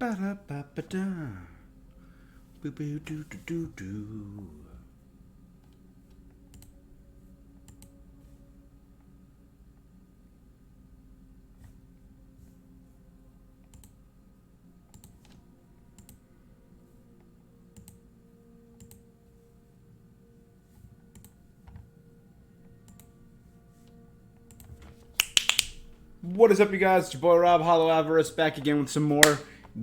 Ba-da-ba-ba-da. Boo-boo-doo-doo-doo-doo. What is up, you guys? It's your boy Rob Hollow Avarice back again with some more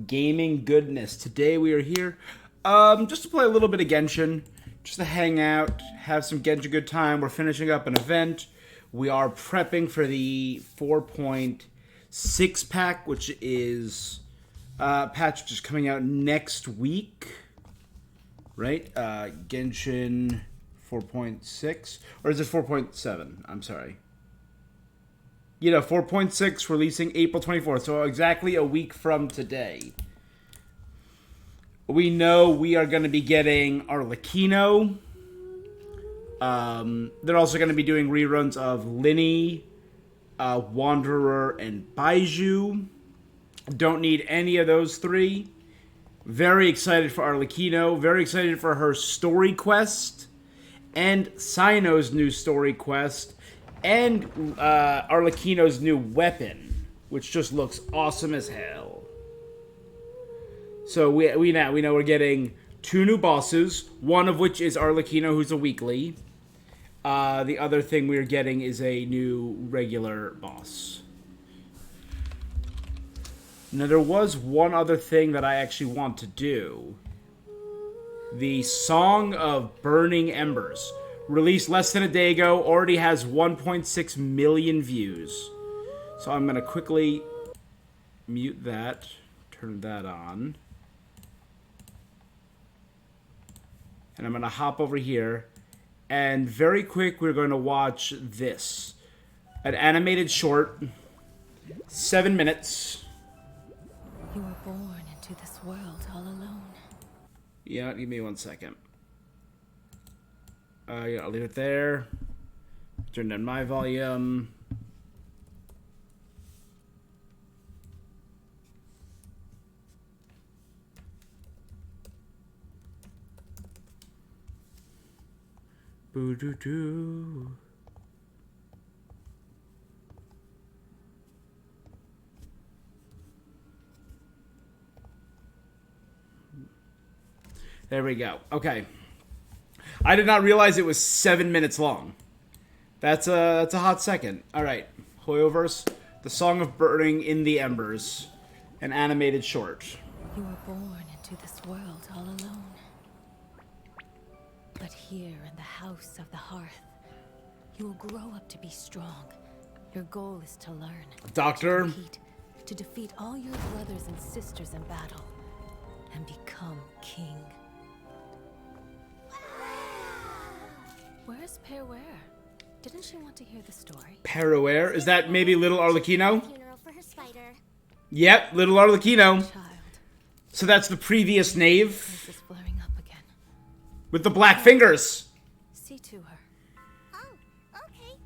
gaming goodness. Today we are here just to play a little bit of Genshin, just to hang out, have some Genshin good time. We're finishing up an event. We are prepping for the 4.6 pack, which is patch which is coming out next week, right? Genshin 4.6, or is it 4.7? I'm sorry. 4.6 releasing April 24th, so exactly a week from today. We know we are going to be getting Arlecchino. They're also going to be doing reruns of Linny, Wanderer, and Baiju. Don't need any of those three. Very excited for Arlecchino. Very excited for her story quest. And Cyno's new story quest. And Arlecchino's new weapon, which just looks awesome as hell. So we know we're getting 2 new bosses, one of which is Arlecchino, who's a weekly. The other thing we're getting is a new regular boss. Now, there was one other thing that I actually want to do. The Song of Burning Embers. Released less than a day ago, already has 1.6 million views. So I'm going to quickly mute that, turn that on. And I'm going to hop over here. And very quick, we're going to watch this. An animated short, 7 minutes. You were born into this world all alone. Yeah, give me 1 second. Yeah, I'll leave it there. Turn down my volume. Boo-doo-doo. There we go. Okay. I did not realize it was 7 minutes long. That's a hot second. All right, Hoyoverse, the Song of Burning in the Embers, an animated short. You were born into this world all alone. But here in the house of the hearth, you will grow up to be strong. Your goal is to learn. Doctor. To defeat all your brothers and sisters in battle, and become king. Where's Peruere? Didn't she want to hear the story? Peruere? Is that maybe little Arlecchino? Funeral for her spider. Yep, little Arlecchino. Child. So that's the previous knave. This is flaring up again. With the black fingers. See to her. Oh, okay.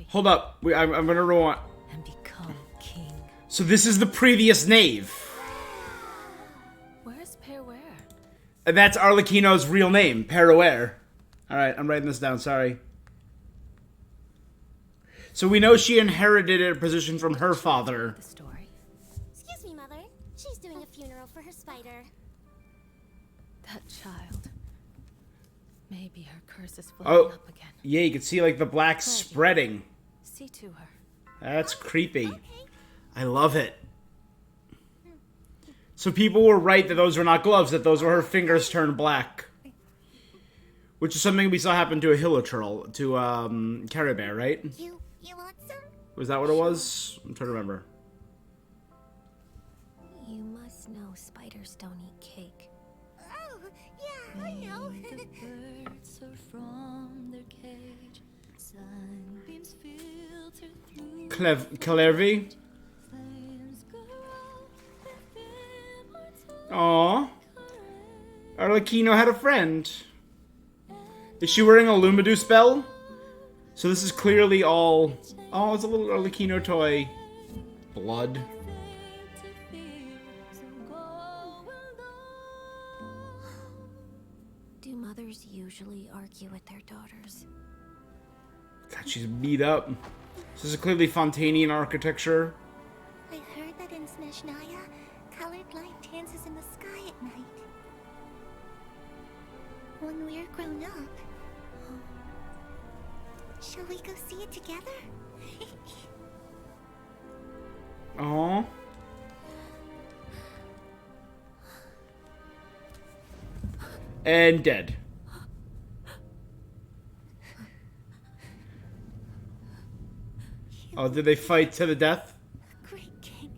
Hold up. I'm going to rewind. And become king. So this is the previous knave. Where's Peruere? And that's Arlecchino's real name, Peruere. Alright, I'm writing this down, sorry. So we know she inherited a position from her father. The story. Excuse me, Mother. She's doing a funeral for her spider. That child. Maybe her curse is flaring up again. Yeah, you can see like the black spreading. See to her. That's creepy. Okay. I love it. So people were right that those were not gloves, that those were her fingers turned black. Which is something we saw happen to a Hilichurl, to Caribou, right? You want some? Was that what it was? I'm trying to remember. You must know spiders don't eat cake. Oh, yeah, I know. The birds are from their cage. Sunbeams filter through. Clervy? Flames go up with immortal Aww. Arlecchino had a friend. Is she wearing a Lumidu spell? So this is clearly all... Oh, it's a little Arlecchino toy. Blood. argue with their daughters. God, she's beat up. This is clearly Fontanian architecture. I heard that in Snezhnaya, colored light dances in the sky at night. When we're grown up, shall we go see it together? Aww. And dead. Oh, did they fight to the death? Great king.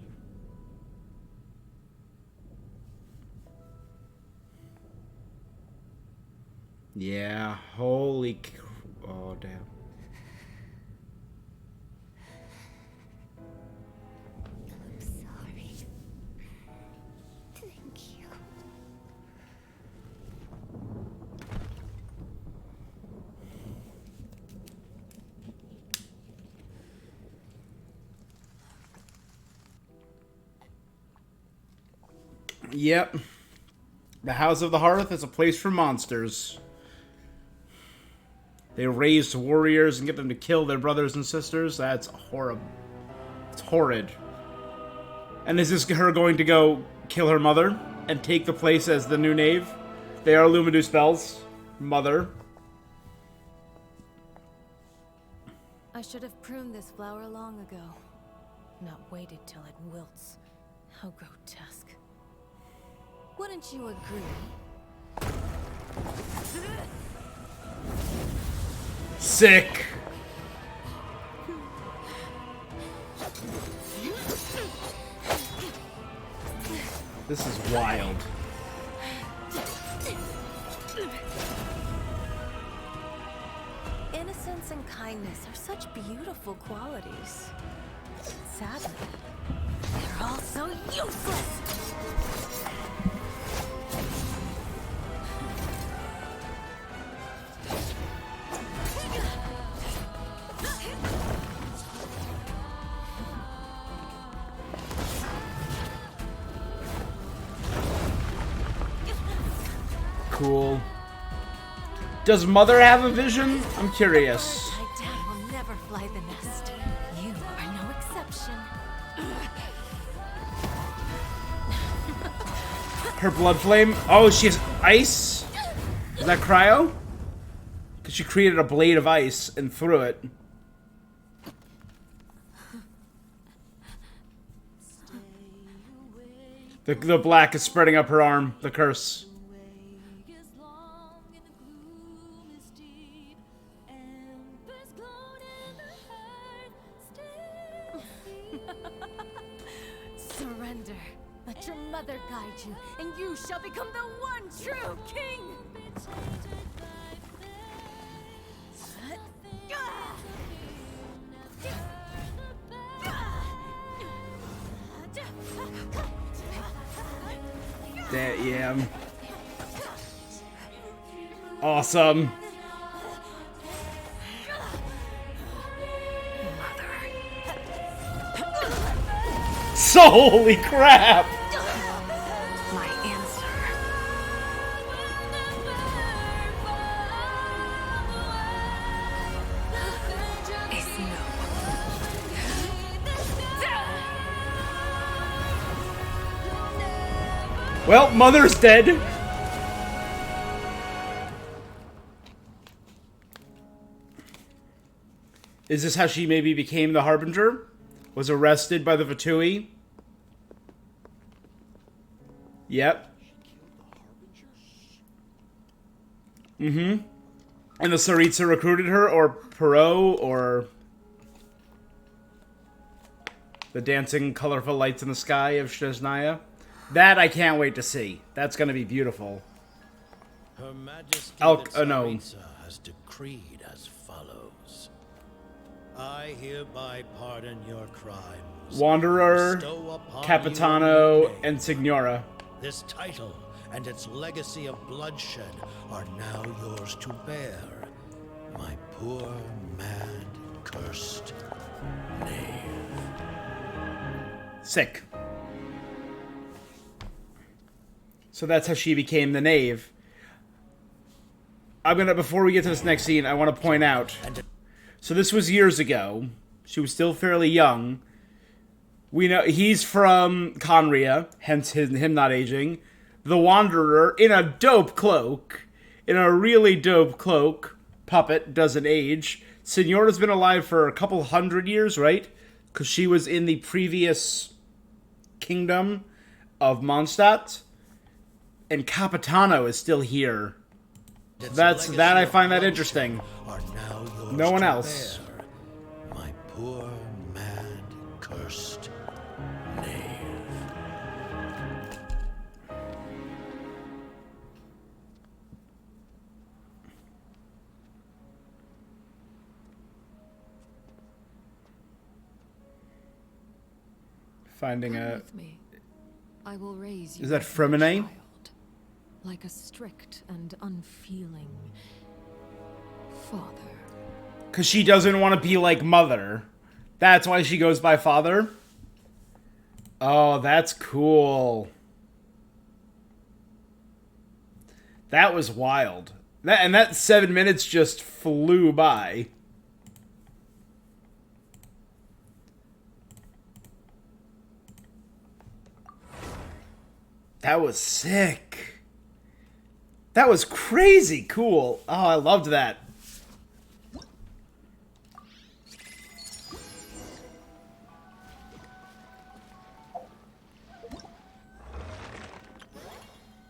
Yeah, holy oh, damn. I'm sorry. Thank you. Yep. The House of the Hearth is a place for monsters. They raise warriors and get them to kill their brothers and sisters. That's horrible. It's horrid. And is this her going to go kill her mother and take the place as the new knave? They are Luminous Bell's mother. I should have pruned this flower long ago. Not waited till it wilts. How grotesque. Wouldn't you agree? Sick. This is wild. Innocence and kindness are such beautiful qualities. Sadly, they're all so useless! Cool. Does Mother have a vision? I'm curious. My dad will never fly the nest. You are no exception. Her blood flame. Oh, she has ice? Is that cryo? Because she created a blade of ice and threw it. The black is spreading up her arm. The curse. Is long and the gloom is deep. Embers glowed in the heart still see. Surrender. Let your mother guide you, and you shall become the one true king! Be tainted by fate. Yeah. Awesome. So holy crap! My answer. Is no. Well, Mother's dead. Is this how she maybe became the Harbinger? Was arrested by the Vatui? Yep. Mm-hmm. And the Saritsa recruited her, or Perot, or the dancing colorful lights in the sky of Snezhnaya. That I can't wait to see. That's going to be beautiful. Her Majesty No. Tsaritsa has decreed as follows. I hereby pardon your crimes. Wanderer, Bestow upon Capitano, you a new name. and Signora. This title and its legacy of bloodshed are now yours to bear. My poor, mad, cursed knave. Sick. So that's how she became the knave. before we get to this next scene, I want to point out. So this was years ago. She was still fairly young. We know he's from Conria, hence him not aging. The Wanderer in a dope cloak, in a really dope cloak. Puppet doesn't age. Signora's been alive for a couple hundred years, right? Because she was in the previous kingdom of Mondstadt. And Capitano is still here. That I find that interesting. No one else. My poor, mad, cursed knave. Finding Come a... with me. I will raise you Is that as a Fremine? child, like a strict and unfeeling father. Because she doesn't want to be like Mother. That's why she goes by Father? Oh, that's cool. That was wild. That 7 minutes just flew by. That was sick. That was crazy cool. Oh, I loved that.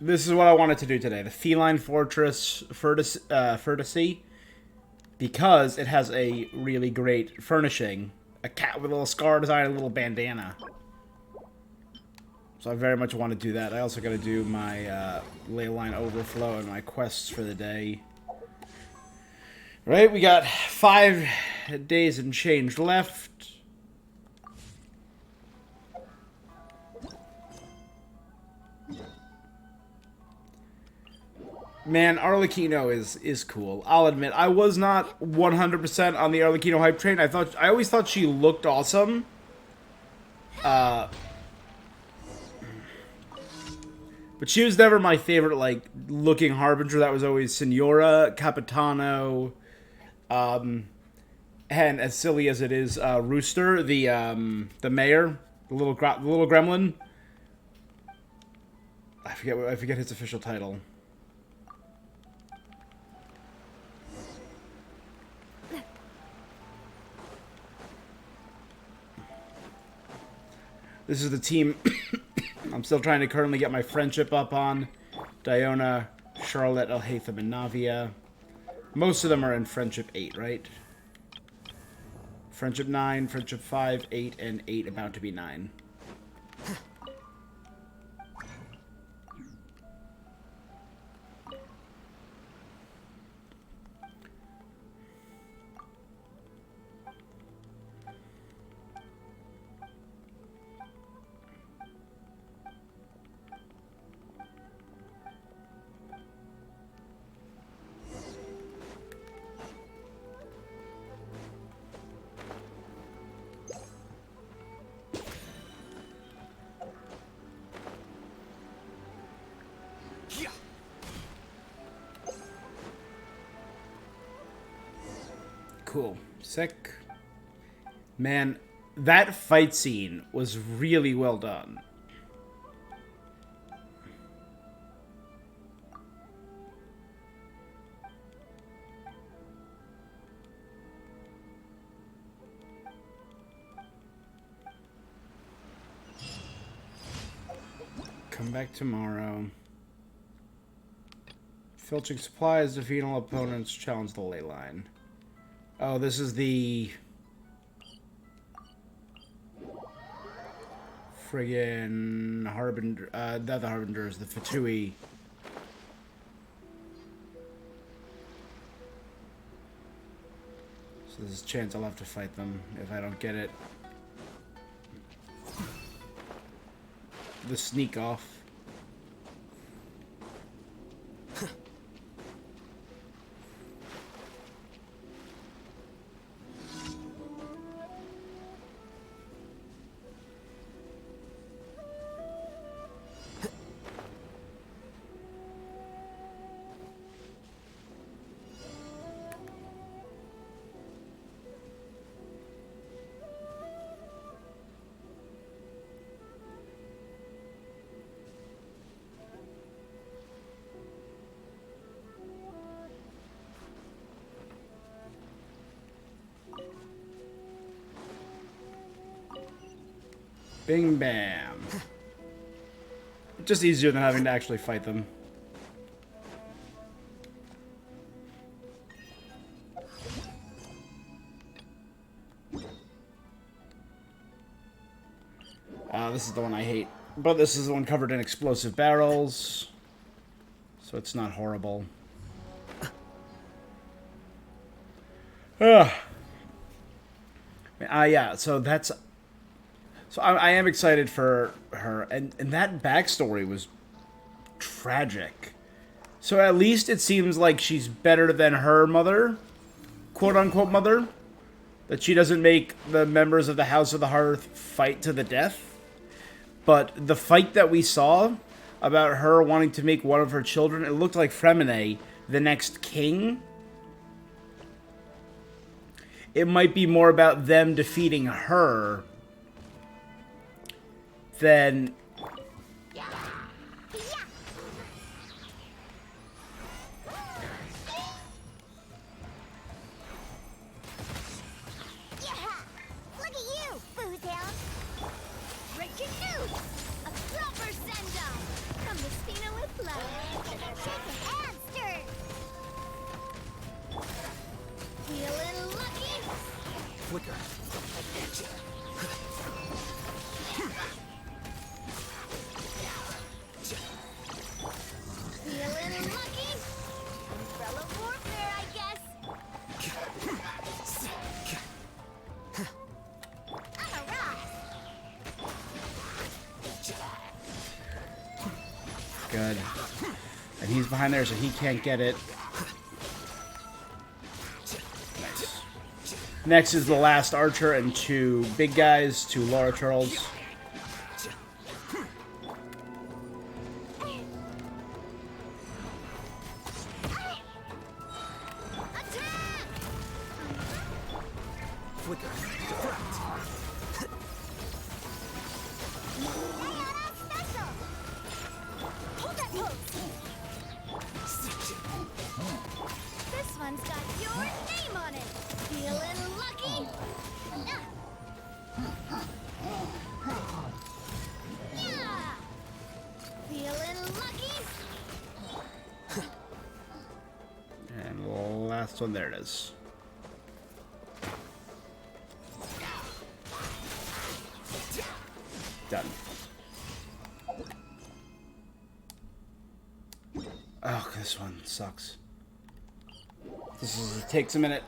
This is what I wanted to do today. The Feline Fortress Furtasy. Because it has a really great furnishing. A cat with a little scar design and a little bandana. So I very much want to do that. I also got to do my leyline overflow and my quests for the day. Right, we got 5 days and change left. Man, Arlecchino is cool. I'll admit, I was not 100% on the Arlecchino hype train. I always thought she looked awesome. But she was never my favorite, like, looking harbinger. That was always Signora, Capitano, and as silly as it is, Rooster, the mayor, the little gremlin. I forget his official title. This is the team I'm still trying to currently get my friendship up on. Diona, Charlotte, Elhatham, and Navia. Most of them are in Friendship 8, right? Friendship 9, Friendship 5, 8, and 8 about to be 9. Cool. Sick. Man, that fight scene was really well done. Come back tomorrow. Filching supplies, defeat all opponents, challenge the ley line. Oh, this is the friggin' Harbinger, not the Harbingers, the Fatui. So there's a chance I'll have to fight them if I don't get it. The sneak off. Bing bam. Just easier than having to actually fight them. This is the one I hate. But this is the one covered in explosive barrels. So it's not horrible. Yeah, so that's... So I am excited for her. And that backstory was tragic. So at least it seems like she's better than her mother. Quote-unquote mother. That she doesn't make the members of the House of the Hearth fight to the death. But the fight that we saw about her wanting to make one of her children, it looked like Fremine, the next king. It might be more about them defeating her than... Good. And he's behind there, so he can't get it. Nice. Next is the last archer and two big guys, two Laura Charles. This one's got your name on it. Feeling lucky? Yeah. Feeling lucky? And the last one, there it is. Done. Oh, this one sucks. It takes a minute.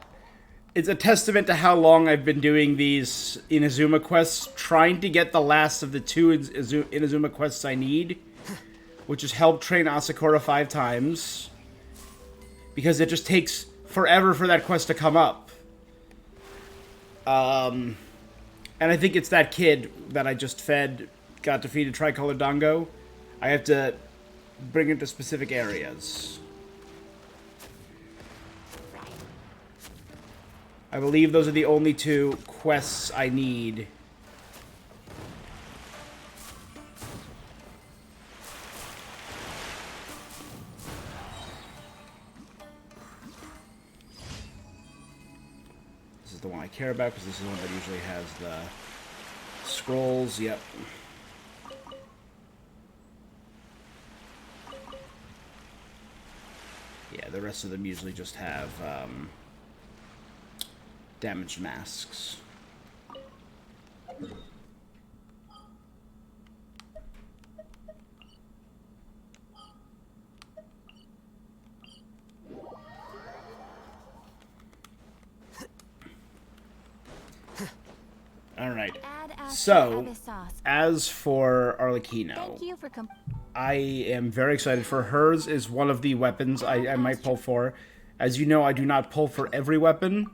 It's a testament to how long I've been doing these Inazuma quests, trying to get the last of the two Inazuma quests I need, which is help train Asakura 5 times, because it just takes forever for that quest to come up. And I think it's that kid that I just fed got defeated Tricolor Dango. I have to bring it to specific areas. I believe those are the only two quests I need. This is the one I care about because this is the one that usually has the scrolls. Yep. Yeah, the rest of them usually just have damaged masks. All right. So, as for Arlecchino, I am very excited for hers. Is one of the weapons I might pull for. As you know, I do not pull for every weapon.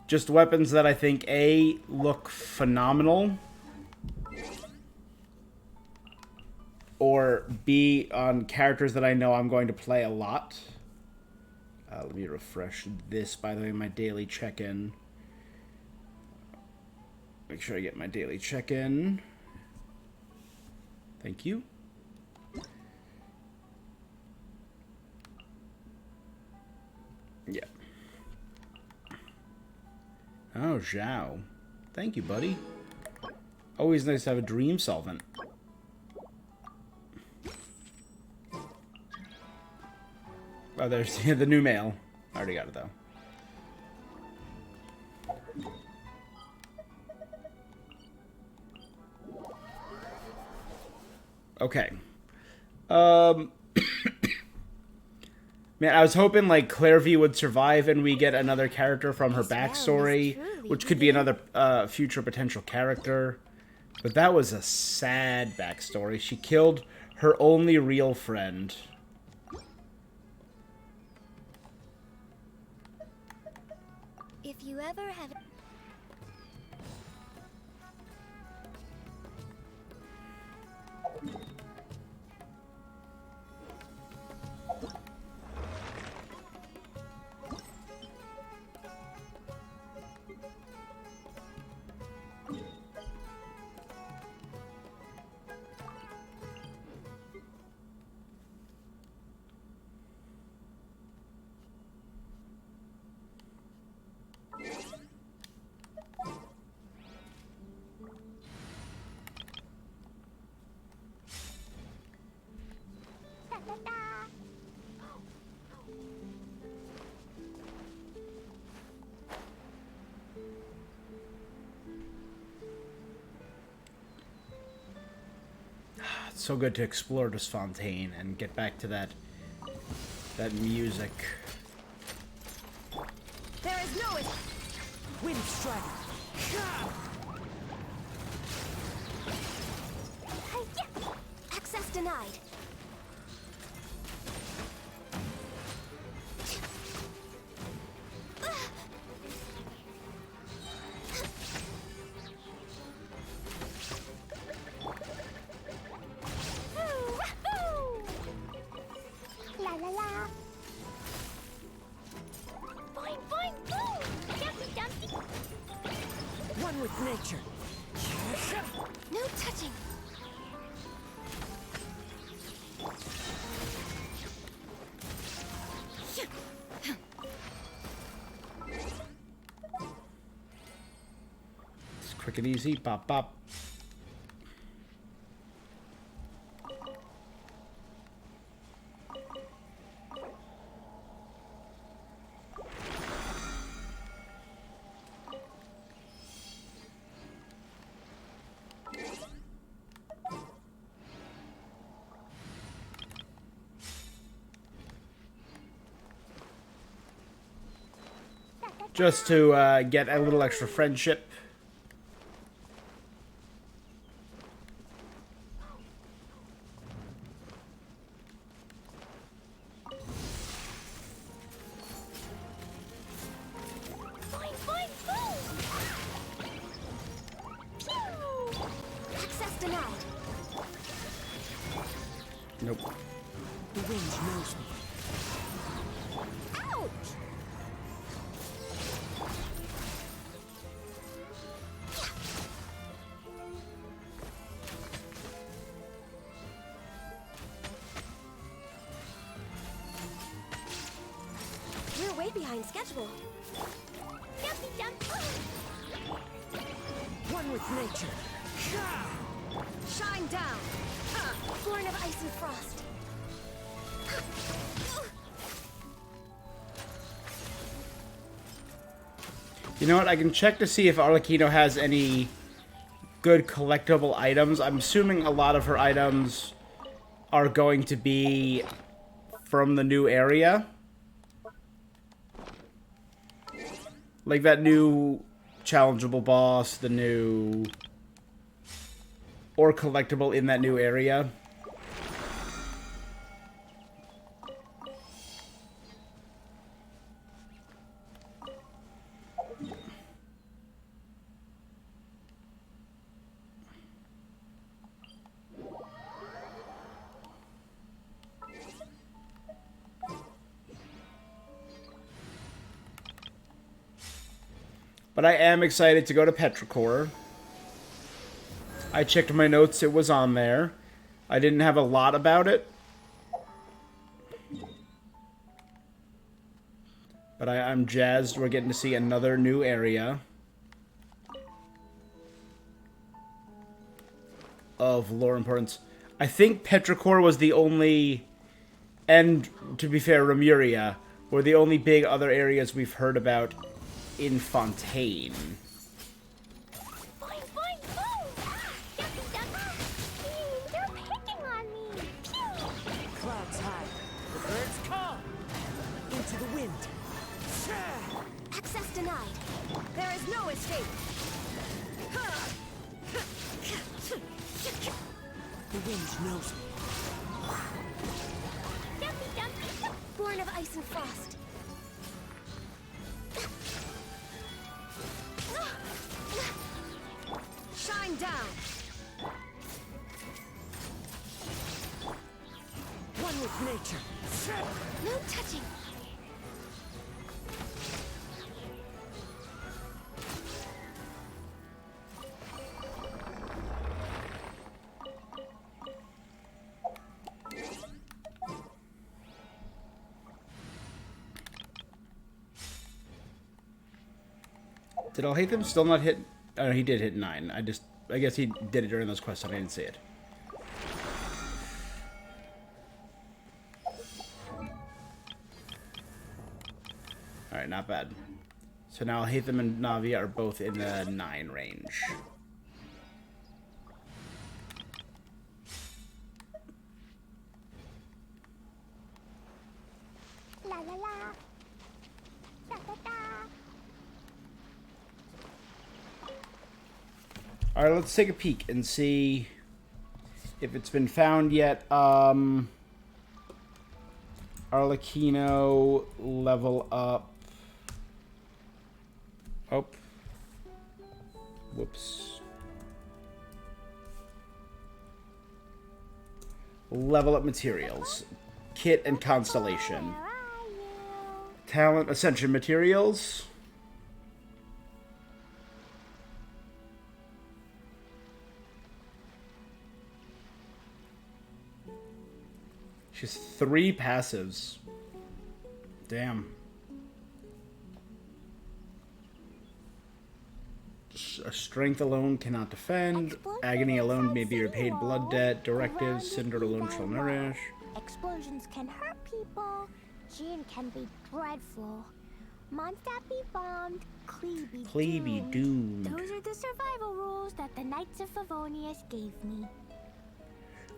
Just weapons that I think, A, look phenomenal, or B, on characters that I know I'm going to play a lot. Let me refresh this, by the way, my daily check-in. Make sure I get my daily check-in. Thank you. Yeah. Oh, Zhao. Thank you, buddy. Always nice to have a dream solvent. Oh, there's the new mail. I already got it, though. Okay. Man, I was hoping, like, Clairvy would survive and we get another character from her backstory, which could be another future potential character. But that was a sad backstory. She killed her only real friend. If you ever have... It's so good to explore this fontaine and get back to that music. There is no wind strider. Access denied. La la la. Fine, fine, boom! Dumpy, dumpy. One with nature. No touching. It's quick and easy. Pop, pop. Just to get a little extra friendship. Fine, fine, boom! Pew! Access denied. Nope. The wind knows me. Ouch! We're way behind schedule. Dumpy dump. One with nature. Shine down. Born of ice and frost. You know what? I can check to see if Arlecchino has any good collectible items. I'm assuming a lot of her items are going to be from the new area. Like that new challengeable boss, the new... or collectible in that new area. But I am excited to go to Petrichor. I checked my notes, it was on there. I didn't have a lot about it. But I'm jazzed we're getting to see another new area. of lore importance. I think Petrichor was the only, and to be fair, Remuria were the only big other areas we've heard about in Fontaine. Boing, boing, boom! Yucky, yucky! They're picking on me! Pew! Clouds high, the birds call. Into the wind. Access denied. There is no escape. The wind knows me. Yucky, yucky! Born of ice and frost. Shine down. One with nature. No touching. Did Alhaitham still not hit? Oh, he did hit 9. I guess he did it during those quests and I didn't see it. Alright, not bad. So now Alhaitham and Navi are both in the 9 range. La la la. Da da da. Alright, let's take a peek and see if it's been found yet. Arlecchino level up. Oh. Whoops. Level up materials. Kit and constellation. Where are you? Talent ascension materials. She's 3 passives. Damn. Strength alone cannot defend. Agony alone may be repaid blood debt. Directives. Cinder alone shall nourish. Explosions can hurt people. Gin can be dreadful. Mondstadt be bombed. Clee be doomed. Those are the survival rules that the Knights of Favonius gave me.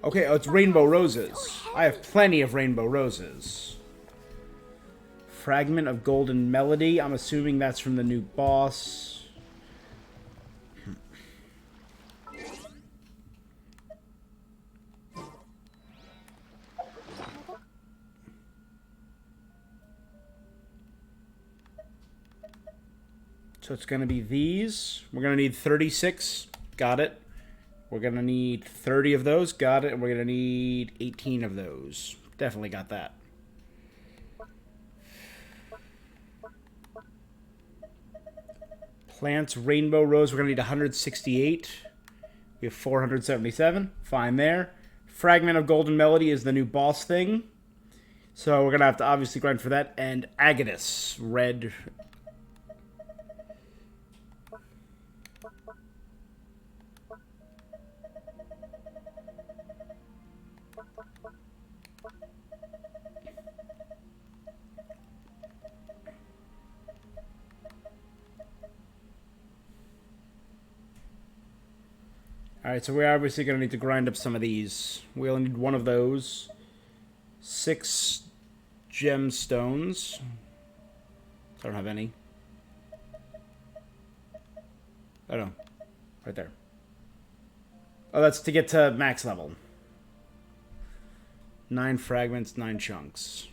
Okay, oh, it's rainbow roses. I have plenty of rainbow roses. Fragment of golden melody. I'm assuming that's from the new boss. So it's going to be these. We're going to need 36. Got it. We're going to need 30 of those. Got it. And we're going to need 18 of those. Definitely got that. Plants, rainbow rose. We're going to need 168. We have 477. Fine there. Fragment of golden melody is the new boss thing. So we're going to have to obviously grind for that. And Agatus, red. Alright, so we're obviously going to need to grind up some of these. We only need one of those. 6 gemstones. I don't have any. Oh no. Right there. Oh, that's to get to max level. 9 fragments, 9 chunks.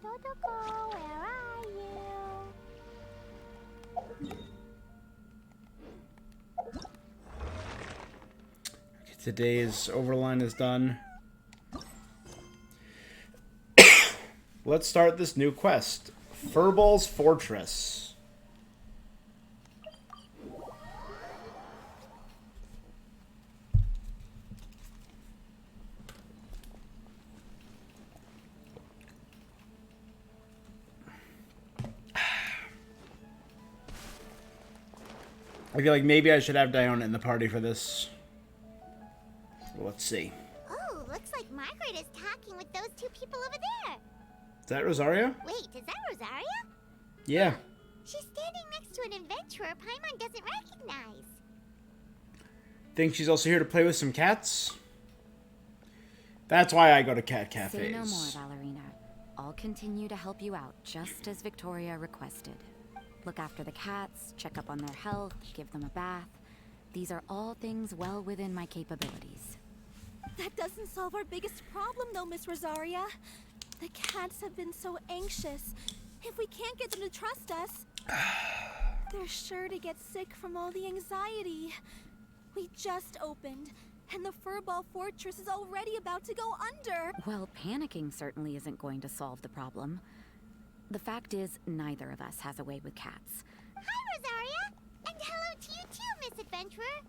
Totoko, where are you? Okay, today's overline is done. Let's start this new quest. Furbol's Fortress. I feel like maybe I should have Diona in the party for this. Well, let's see. Oh, looks like Margaret is talking with those two people over there. Is that Rosaria? Wait, is that Rosaria? Yeah. She's standing next to an adventurer Paimon doesn't recognize. Think she's also here to play with some cats? That's why I go to cat cafes. Say no more, Valerina. I'll continue to help you out, just as Victoria requested. Look after the cats, check up on their health, give them a bath. These are all things well within my capabilities. That doesn't solve our biggest problem, though, Miss Rosaria. The cats have been so anxious. If we can't get them to trust us, they're sure to get sick from all the anxiety. We just opened, and the Furball Fortress is already about to go under. Well, panicking certainly isn't going to solve the problem. The fact is, neither of us has a way with cats. Hi, Rosaria! And hello to you too, Miss Adventurer.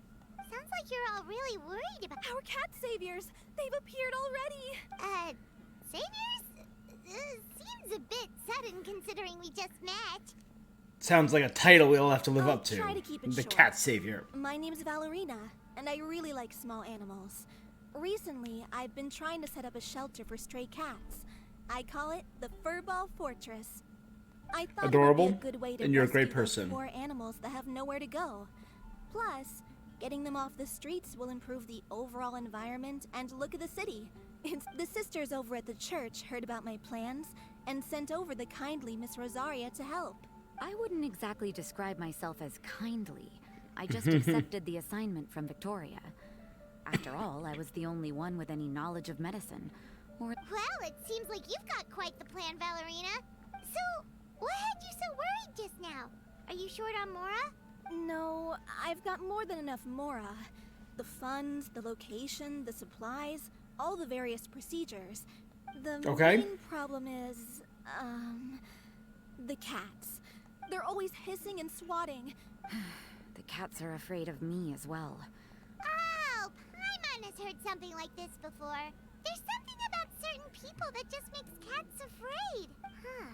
Sounds like you're all really worried about Our cat saviors! They've appeared already! saviors? Seems a bit sudden considering we just met. Sounds like a title we'll have to live I'll up to. try to keep it The short. cat savior. My name's Valerina, and I really like small animals. Recently, I've been trying to set up a shelter for stray cats. I call it the Furball Fortress. I thought Adorable, it would be a good way to and you're a rescue great person. those poor animals that have nowhere to go. Plus, getting them off the streets will improve the overall environment and look of the city. It's the sisters over at the church heard about my plans and sent over the kindly Miss Rosaria to help. I wouldn't exactly describe myself as kindly. I just accepted the assignment from Victoria. After all, I was the only one with any knowledge of medicine. Or Well, it seems like you've got quite the plan, Valerina. So, what had you so worried just now? Are you short on Mora? No, I've got more than enough Mora. The funds, the location, the supplies, all the various procedures. The Okay. main problem is, the cats. They're always hissing and swatting. the cats are afraid of me as well. Oh, Paimon has heard something like this before. There's something about certain people that just makes cats afraid. Huh.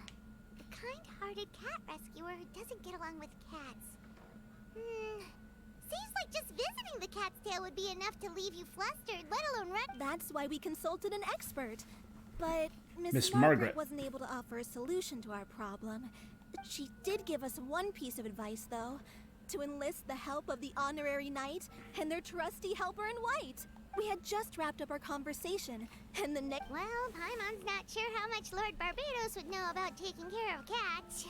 A kind-hearted cat rescuer who doesn't get along with cats. Seems like just visiting the cat's tail would be enough to leave you flustered, let alone run. That's why we consulted an expert. But Miss Miss Margaret. Margaret wasn't able to offer a solution to our problem. She did give us one piece of advice, though. To enlist the help of the Honorary Knight and their trusty helper in white. We had just wrapped up our conversation, and the next... Well, Paimon's not sure how much Lord Barbados would know about taking care of cats.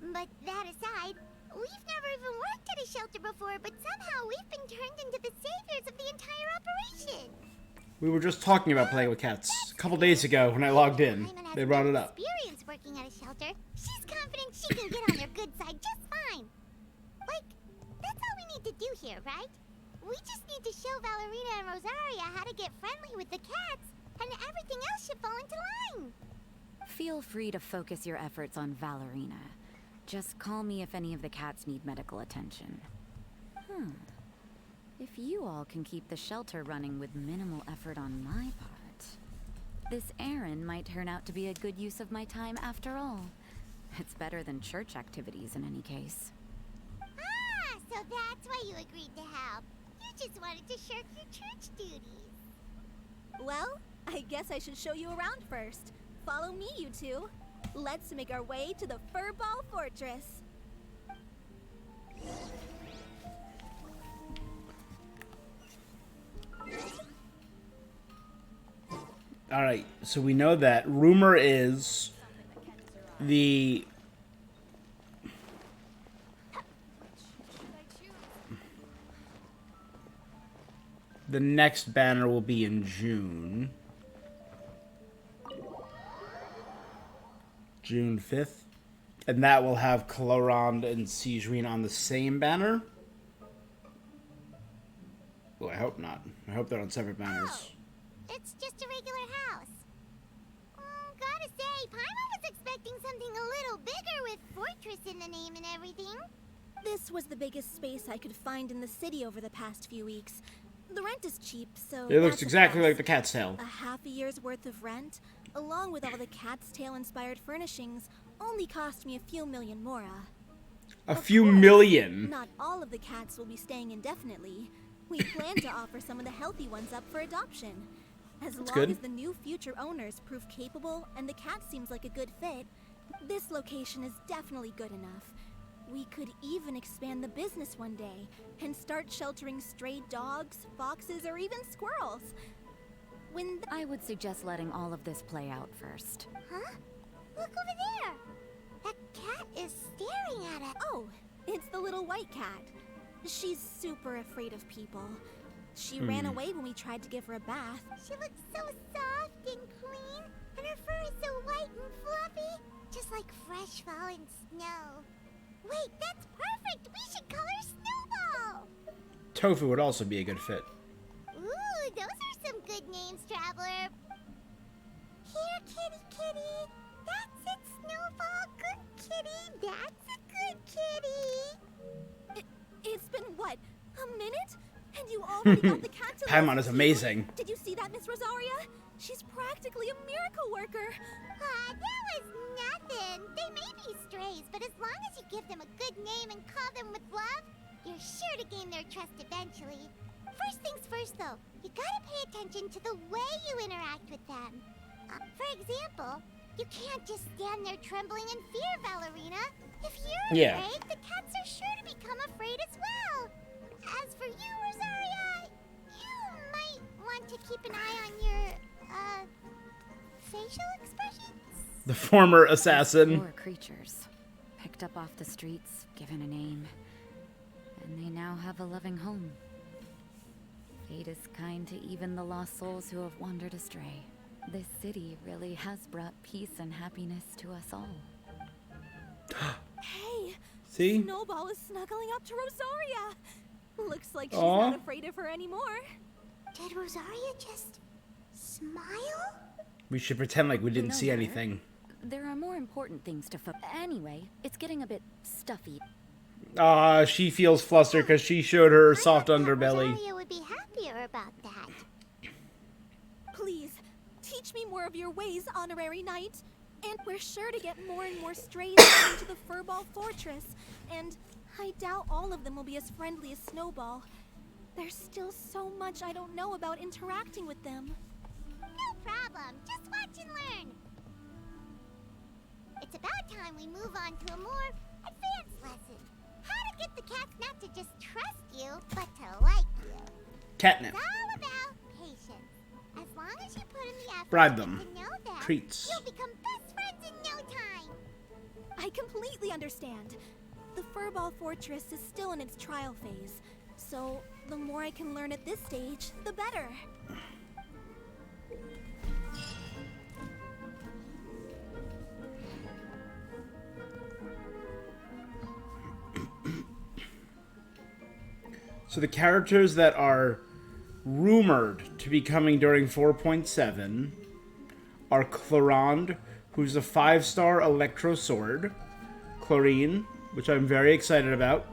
But that aside, we've never even worked at a shelter before, but somehow we've been turned into the saviors of the entire operation. We were just talking about playing with cats a couple days ago when I logged in. Paimon has They brought it no up. experience working at a shelter. She's confident she can get on their good side just fine. Like, that's all we need to do here, right? We just need to show Valerina and Rosaria how to get friendly with the cats, and everything else should fall into line. Feel free to focus your efforts on Valerina. Just call me if any of the cats need medical attention. If you all can keep the shelter running with minimal effort on my part, this errand might turn out to be a good use of my time after all. It's better than church activities in any case. Ah, so that's why you agreed to help. You just wanted to shirk your church duties. Well, I guess I should show you around first. Follow me, you two. Let's make our way to the Furball Fortress. Alright, so we know that rumor is the next banner will be in June. June 5th. And that will have Colorand and Sigewinne on the same banner? Well, I hope not. I hope they're on separate banners. It's just a regular house. Gotta say, Paimon was expecting something a little bigger with Fortress in the name and everything. This was the biggest space I could find in the city over the past few weeks. The rent is cheap, so It looks that's a exactly plus. like the cat's tail. A half a year's worth of rent, along with all the Cat's Tail inspired furnishings, only cost me a few million Mora. A Of few course, million. Not all of the cats will be staying indefinitely. We plan to offer some of the healthy ones up for adoption. As long good. as the new future owners prove capable and the cat seems like a good fit, this location is definitely good enough. We could even expand the business one day and start sheltering stray dogs, foxes, or even squirrels. When I would suggest letting all of this play out first. Huh? Look over there! That cat is staring at us. Oh, it's the little white cat. She's super afraid of people. She ran away when we tried to give her a bath. She looks so soft and clean, and her fur is so white and fluffy, just like fresh fallen snow. Wait, that's perfect! We should call her Snowball! Tofu would also be a good fit. Ooh, those are some good names, Traveler. Here, kitty, kitty. That's it, Snowball. Good kitty. That's a good kitty. It's been what, a minute? And you already got the cat to Paimon listen is to you? amazing. Did you see that, Miss Rosaria? She's practically a miracle worker. That was nothing. They may be strays, but as long as you give them a good name and call them with love, you're sure to gain their trust eventually. First things first, though, you gotta pay attention to the way you interact with them. For example, you can't just stand there trembling in fear, Ballerina. If you're afraid, the cats are sure to become afraid as well. As for you, Rosaria, you might want to keep an eye on your, facial expressions? The former assassin. Poor creatures. Picked up off the streets, given a name. And they now have a loving home. Fate is kind to even the lost souls who have wandered astray. This city really has brought peace and happiness to us all. Hey, See? Snowball is snuggling up to Rosaria. Looks like she's Aw. not afraid of her anymore. Did Rosaria just smile? We should pretend like we didn't No see matter. anything. There are more important things to Anyway, it's getting a bit stuffy. She feels flustered because she showed her soft I thought underbelly. Rosaria would be happier about that. Please, teach me more of your ways, Honorary Knight. And we're sure to get more and more strays into the Furball Fortress. And I doubt all of them will be as friendly as Snowball. There's still so much I don't know about interacting with them. No problem. Just watch and learn. It's about time we move on to a more advanced lesson. How to get the cats not to just trust you, but to like you. Catnip. It's all about patience. As long as you put in the effort Bribe to them. get to know them, Treats. you'll become best friends in no time. I completely understand. The Furball Fortress is still in its trial phase. So, the more I can learn at this stage, the better. So the characters that are rumored to be coming during 4.7 are Clorande, who's a 5-star Electro Sword, Chlorine, which I'm very excited about.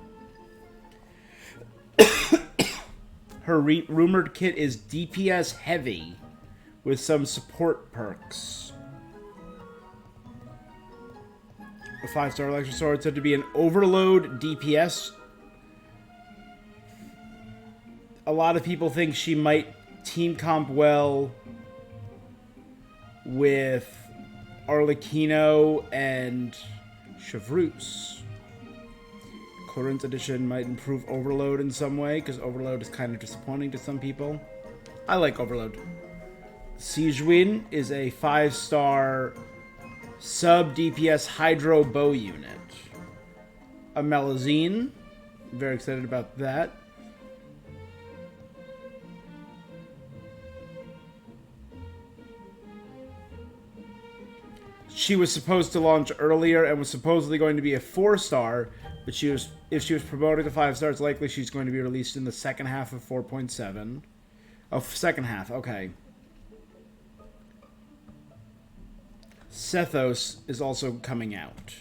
Her rumored kit is DPS heavy with some support perks. A 5-star Electro Sword said to be an overload DPS. A lot of people think she might team comp well with Arlecchino and Chevreuse. Chlorine's edition might improve Overload in some way, because Overload is kind of disappointing to some people. I like Overload. Sijuin is a 5-star sub-DPS Hydro Bow unit. A Melazine, very excited about that. She was supposed to launch earlier and was supposedly going to be a 4-star, but if she was promoted to 5-star, it's likely she's going to be released in the second half of 4.7. Oh, second half, okay. Sethos is also coming out.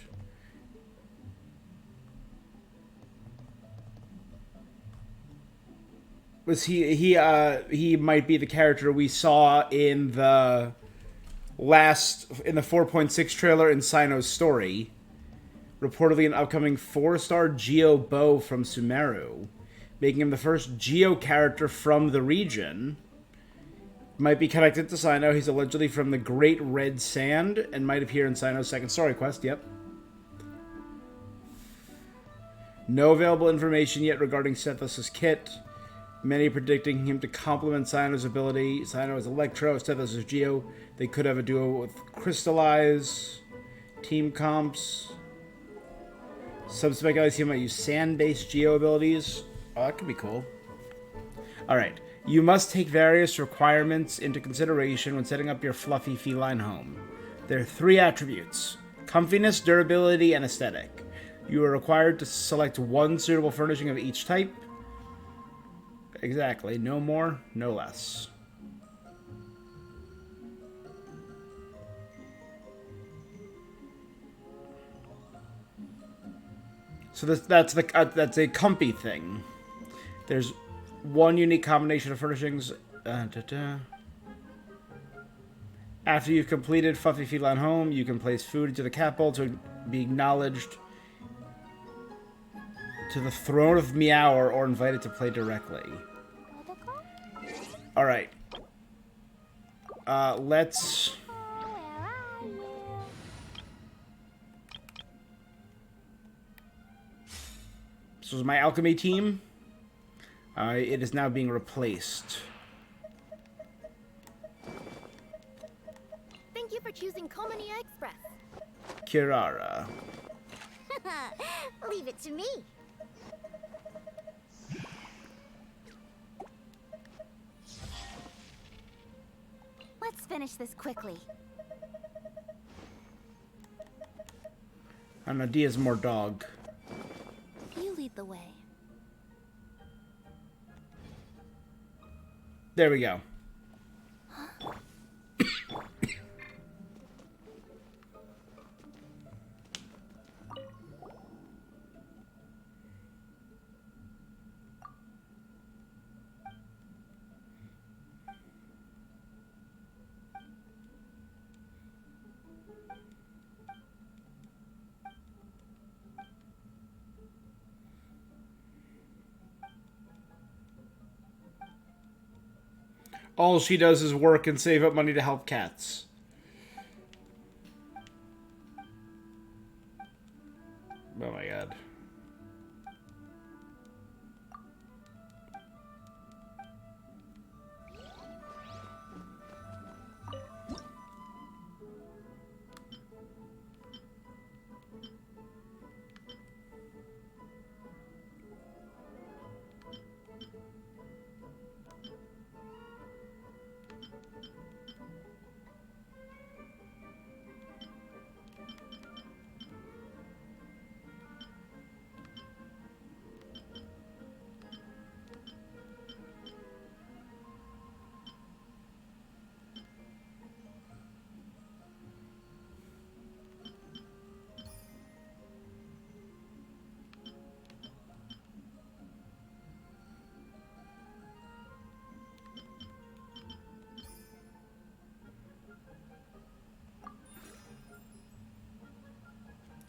Was he might be the character we saw in the 4.6 trailer in Sino's story. reportedly an upcoming 4-star Geo Bow from Sumeru, making him the first Geo character from the region. Might be connected to Sino. He's allegedly from the Great Red Sand and might appear in Sino's second story quest. Yep. No available information yet regarding Sethos' kit. Many predicting him to complement Sino's ability. Sino is Electro, Sethos is Geo. They could have a duo with Crystallize. Team comps. Some speculate he might use sand-based Geo abilities. Oh, that could be cool. Alright. You must take various requirements into consideration when setting up your fluffy feline home. There are 3 attributes: comfiness, durability, and aesthetic. You are required to select 1 suitable furnishing of each type. Exactly. No more, no less. So that's a comfy thing. There's 1 unique combination of furnishings. After you've completed Fluffy Feline Home, you can place food into the cat bowl to be acknowledged to the throne of Meower or invited to play directly. Alright. Let's... This was my alchemy team. It is now being replaced. Thank you for choosing Komania Express. Kirara. Leave it to me. Let's finish this quickly. And Nadia's more dog. You lead the way. There we go. All she does is work and save up money to help cats. Oh my god.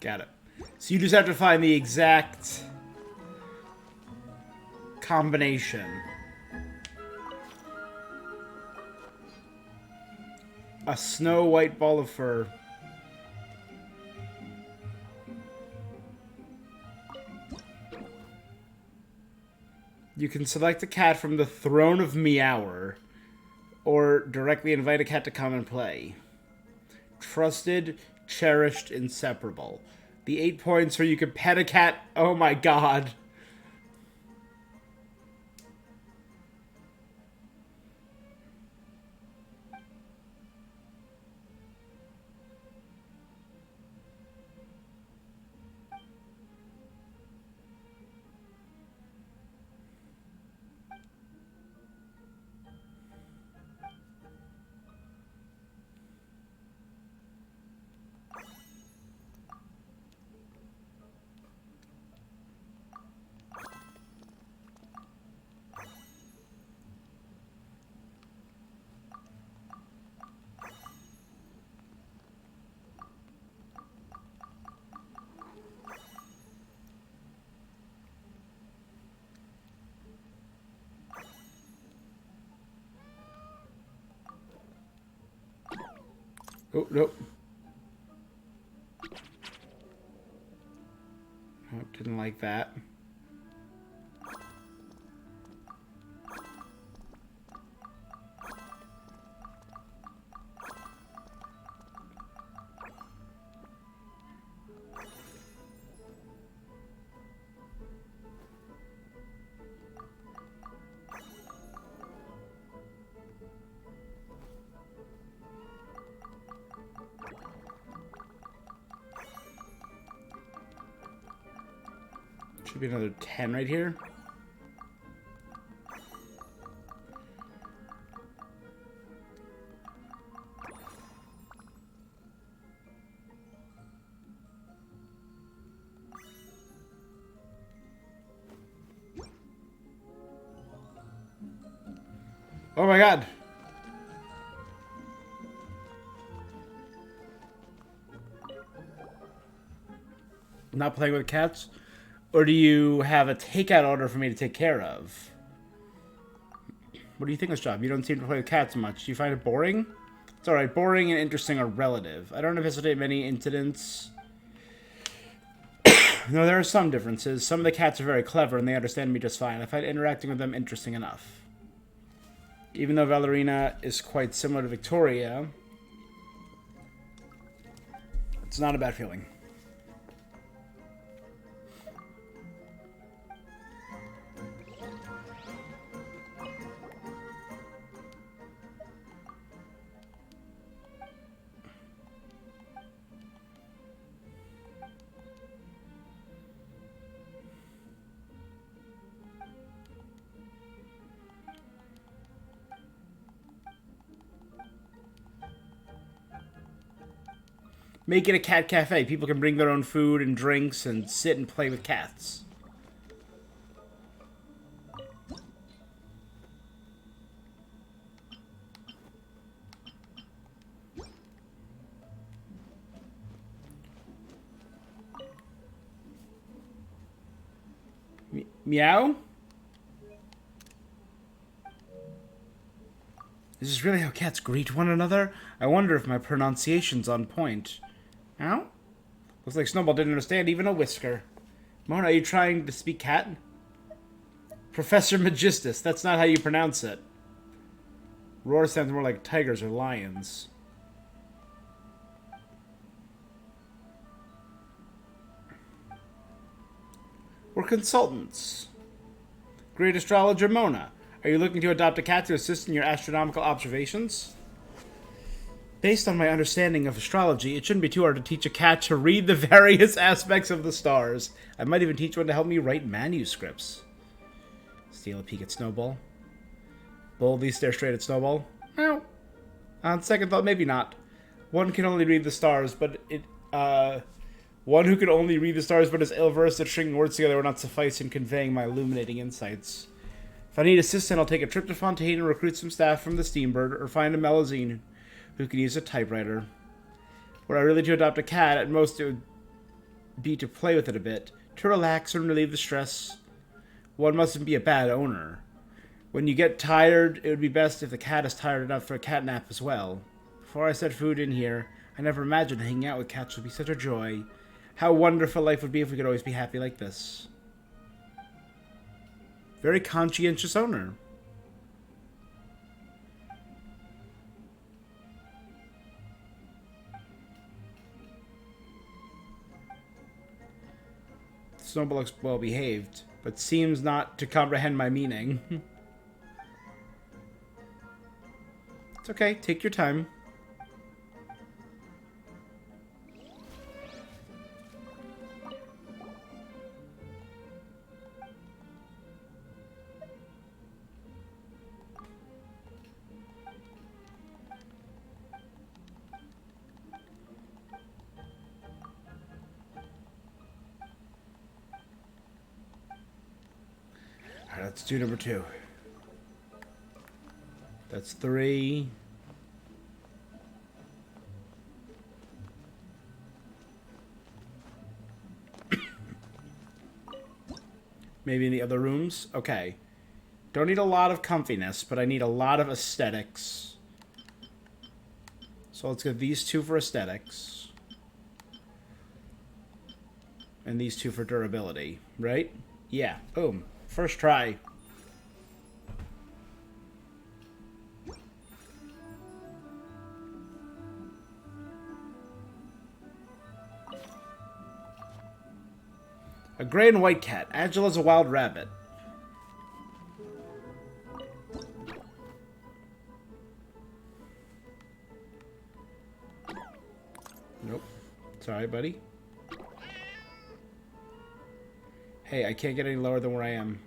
Got it. So you just have to find the exact combination. A snow white ball of fur. You can select a cat from the Throne of Meower, or directly invite a cat to come and play. Trusted, cherished, inseparable. The 8 points where you can pet a cat. Oh my god. Oh, nope. Oh, didn't like that. Should be another 10 right here. Oh my god. Not playing with cats? Or do you have a takeout order for me to take care of? What do you think of this job? You don't seem to play with cats much. Do you find it boring? It's alright. Boring and interesting are relative. I don't anticipate many incidents. No, there are some differences. Some of the cats are very clever and they understand me just fine. I find interacting with them interesting enough. Even though Valerina is quite similar to Victoria, it's not a bad feeling. Make it a cat cafe. People can bring their own food and drinks and sit and play with cats. Meow? Is this really how cats greet one another? I wonder if my pronunciation's on point. Ow? Looks like Snowball didn't understand even a whisker. Mona, are you trying to speak cat? Professor Magistus, that's not how you pronounce it. Roar sounds more like tigers or lions. We're consultants. Great astrologer Mona, are you looking to adopt a cat to assist in your astronomical observations? Based on my understanding of astrology, it shouldn't be too hard to teach a cat to read the various aspects of the stars. I might even teach one to help me write manuscripts. Steal a peek at Snowball. Boldly stare straight at Snowball. Meow. On second thought, maybe not. One can only read the stars, but one who can only read the stars but is ill-versed at stringing words together will not suffice in conveying my illuminating insights. If I need assistance, I'll take a trip to Fontaine and recruit some staff from the Steambird, or find a Melusine who can use a typewriter. Were I really to adopt a cat, at most it would be to play with it a bit, to relax and relieve the stress. One mustn't be a bad owner. When you get tired, it would be best if the cat is tired enough for a cat nap as well. Before I set food in here, I never imagined hanging out with cats would be such a joy. How wonderful life would be if we could always be happy like this. Very conscientious owner. Snowball looks well behaved, but seems not to comprehend my meaning. It's okay, take your time. Alright, let's do number 2. That's 3. Maybe in the other rooms? Okay. Don't need a lot of comfiness, but I need a lot of aesthetics. So let's get these two for aesthetics. And these two for durability, right? Yeah, boom. First try. A gray and white cat, agile as a wild rabbit. Nope. Sorry, buddy. Hey, I can't get any lower than where I am.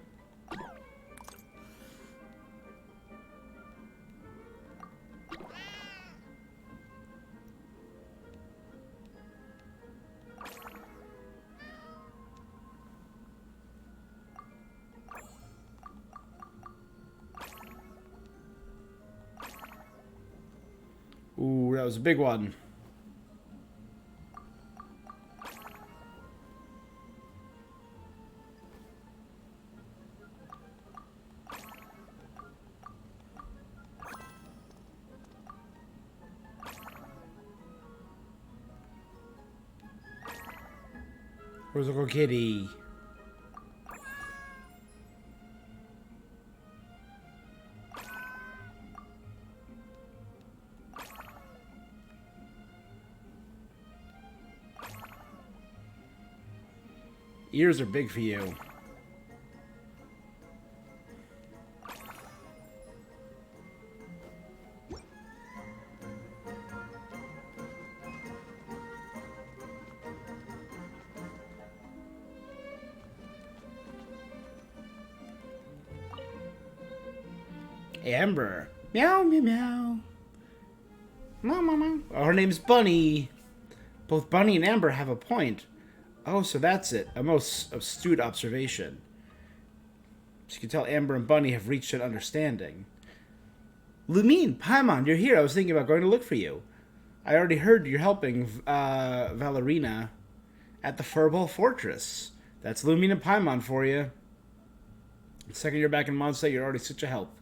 Ooh, that was a big one. Where's the little kitty? Ears are big for you. Amber. Meow, meow, meow. Meow, meow, meow. Oh, her name's Bunny. Both Bunny and Amber have a point. Oh, so that's it. A most astute observation. So you can tell Amber and Bunny have reached an understanding. Lumine, Paimon, you're here. I was thinking about going to look for you. I already heard you're helping Valerina at the Furball Fortress. That's Lumine and Paimon for you. The second you're back in Mondstadt, you're already such a help.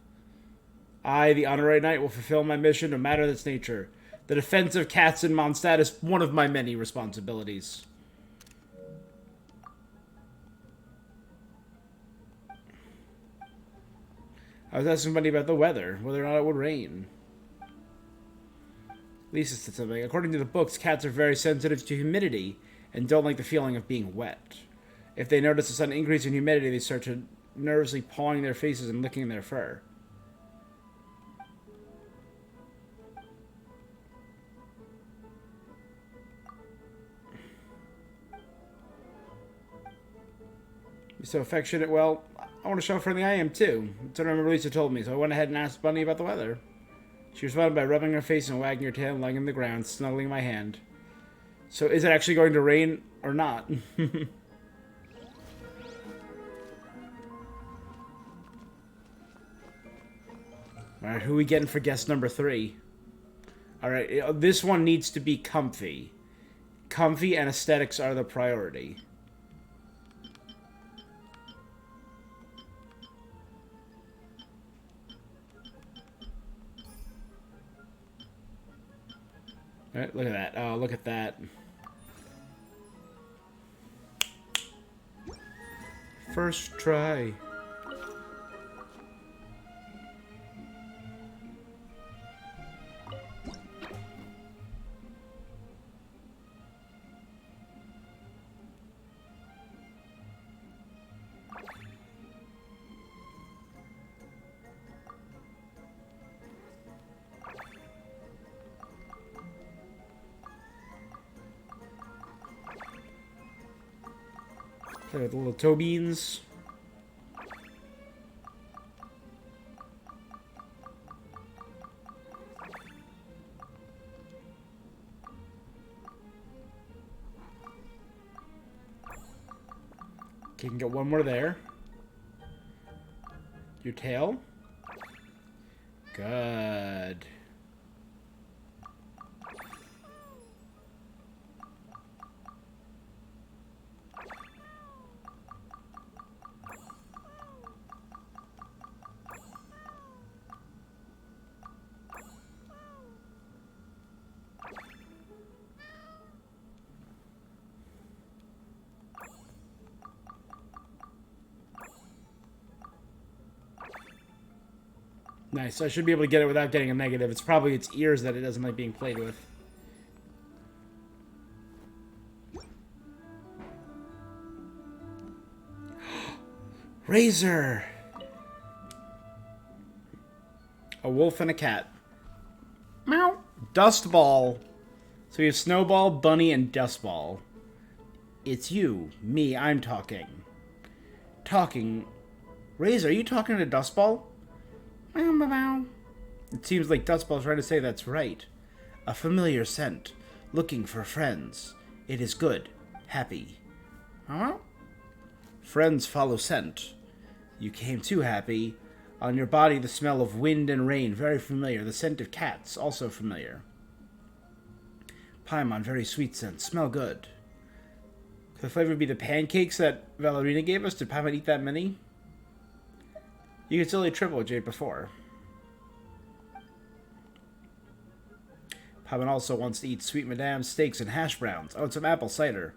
I, the Honorary Knight, will fulfill my mission no matter its nature. The defense of cats in Mondstadt is one of my many responsibilities. I was asking somebody about the weather, whether or not it would rain. Lisa said something. According to the books, cats are very sensitive to humidity and don't like the feeling of being wet. If they notice a sudden increase in humidity, they start to nervously pawing their faces and licking their fur. You're so affectionate. Well, I want to show how friendly I am, too. That's what I remember Lisa told me, so I went ahead and asked Bunny about the weather. She responded by rubbing her face and wagging her tail and lying on the ground, snuggling my hand. So is it actually going to rain or not? Alright, who are we getting for guest number 3? Alright, this one needs to be comfy. Comfy and aesthetics are the priority. Alright, look at that. Oh, look at that. First try. Play with the little toe beans. Okay, you can get one more there. Your tail. Good. Nice. So I should be able to get it without getting a negative. It's probably its ears that it doesn't like being played with. Razor! A wolf and a cat. Meow. Dust Ball. So we have Snowball, Bunny, and Dust Ball. It's you. Me, I'm talking. Talking. Razor, are you talking to Dust Ball? Meow, meow, meow. It seems like Dust Ball's trying to say that's right. A familiar scent. Looking for friends. It is good. Happy. Huh? Friends follow scent. You came too happy. On your body, the smell of wind and rain, very familiar. The scent of cats, also familiar. Paimon, very sweet scent. Smell good. Could the flavor be the pancakes that Valerina gave us? Did Paimon eat that many? You could still eat triple, which you ate before. Paimon also wants to eat sweet madame, steaks, and hash browns. Oh, and some apple cider.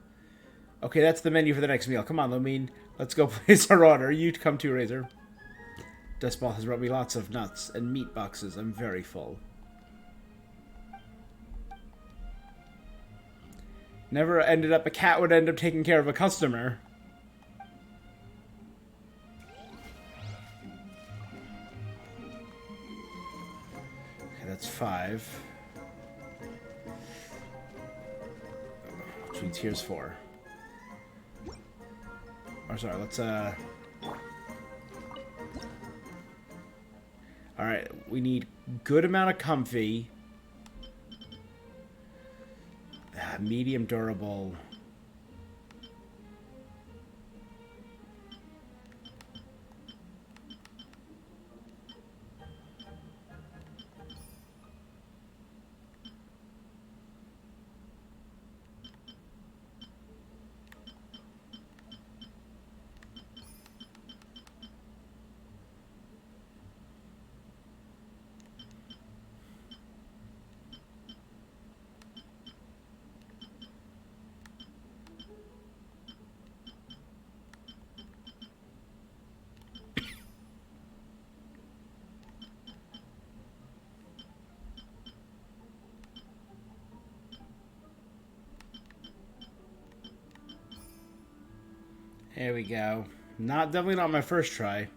Okay, that's the menu for the next meal. Come on, Lumine. Let's go place our order. You come too, Razor. Dustball has brought me lots of nuts and meat boxes. I'm very full. Never ended up... A cat would end up taking care of a customer. Okay, that's 5. Which means here's 4. Or sorry, let's Alright, we need good amount of comfy. Medium durable. There we go. Definitely not my first try.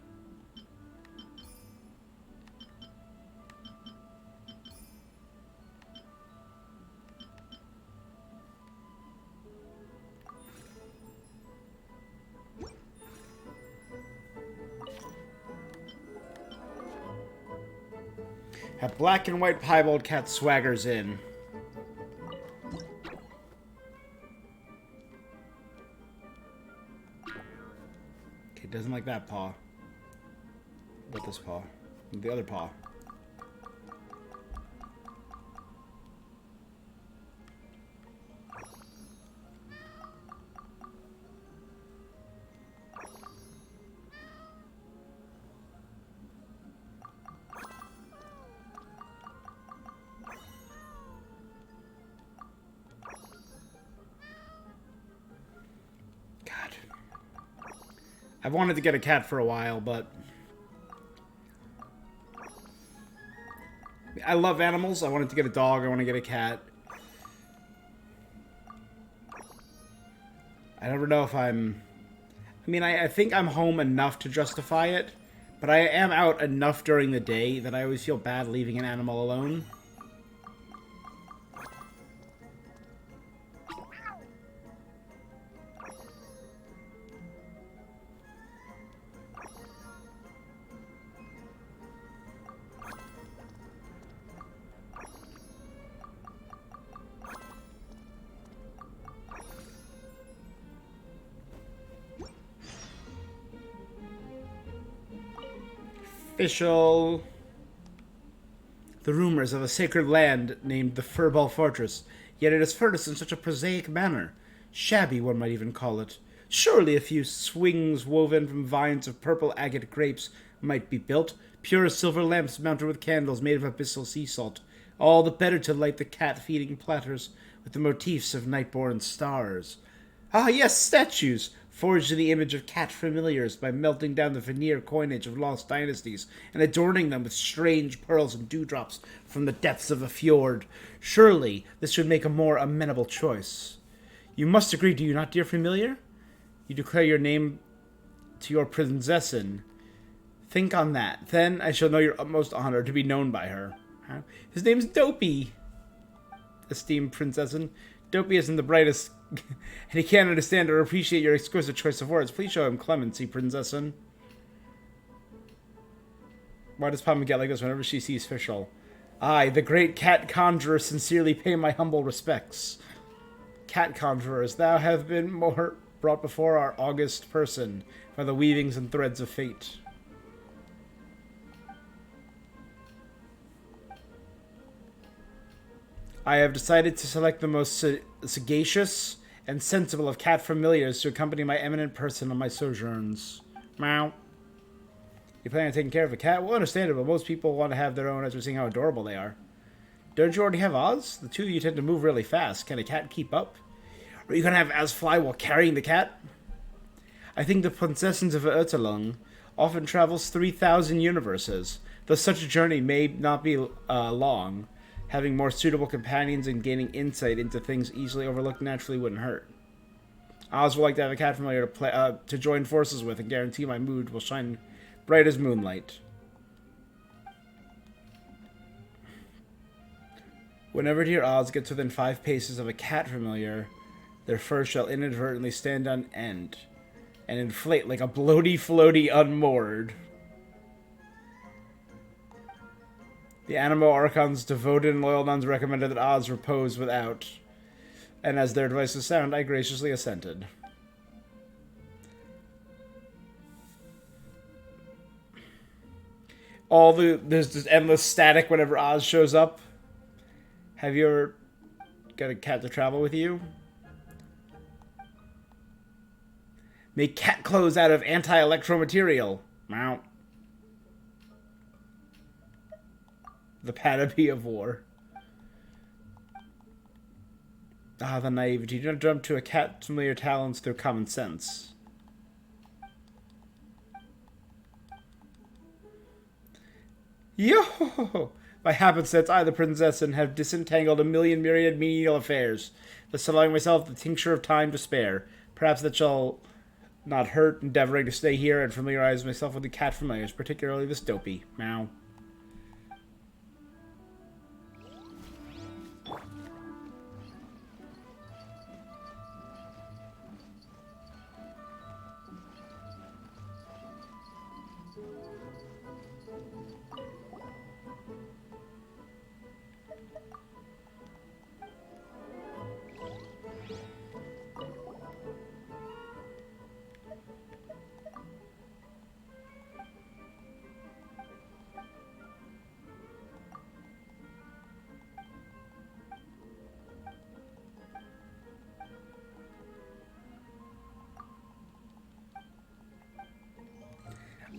Have black and white piebald cat swaggers in. Doesn't like that paw. But this paw. The other paw. I've wanted to get a cat for a while, but I love animals. I wanted to get a dog. I want to get a cat. I never know if I'm... I mean, I think I'm home enough to justify it, but I am out enough during the day that I always feel bad leaving an animal alone. Official. The rumors of a sacred land named the Furball Fortress, yet it is furnished in such a prosaic manner. Shabby, one might even call it. Surely a few swings woven from vines of purple agate grapes might be built, pure silver lamps mounted with candles made of abyssal sea salt, all the better to light the cat-feeding platters with the motifs of night-born stars. Ah, yes, statues! forged in the image of cat familiars by melting down the veneer coinage of lost dynasties and adorning them with strange pearls and dewdrops from the depths of a fjord. Surely this should make a more amenable choice. You must agree, do you not, dear familiar? You declare your name to your prinzessin. Think on that. Then I shall know your utmost honor to be known by her. Huh? His name's Dopey, esteemed prinzessin. Dopey isn't the brightest, and he can't understand or appreciate your exquisite choice of words. Please show him clemency, prinzessin. Why does Palma get like this whenever she sees Fischl? I, the great cat conjurer, sincerely pay my humble respects. Cat conjurers, thou have been more brought before our august person by the weavings and threads of fate. I have decided to select the most sagacious and sensible of cat familiars to accompany my eminent person on my sojourns. Meow. You plan on taking care of a cat? Well, understandable. Most people want to have their own as we're seeing how adorable they are. Don't you already have Oz? The two of you tend to move really fast. Can a cat keep up? Are you going to have Oz fly while carrying the cat? I think the Princessins of Ertelung often travels 3,000 universes, though such a journey may not be long. Having more suitable companions and gaining insight into things easily overlooked naturally wouldn't hurt. Oz would like to have a cat familiar to join forces with and guarantee my mood will shine bright as moonlight. Whenever dear Oz gets within 5 paces of a cat familiar, their fur shall inadvertently stand on end and inflate like a bloaty floaty unmoored. The Animo Archon's devoted and loyal nuns recommended that Oz repose without, and as their advice was sound, I graciously assented. There's this endless static whenever Oz shows up. Have you ever got a cat to travel with you? Make cat clothes out of anti-electro material. Meow. The panoply of war. Ah, the naivety. Do not jump to a cat's familiar talents through common sense. Yo! By happenstance, I, the princessin, have disentangled a million myriad menial affairs, thus allowing myself the tincture of time to spare. Perhaps that shall not hurt, endeavoring to stay here and familiarize myself with the cat familiars, particularly this Dopey. Meow.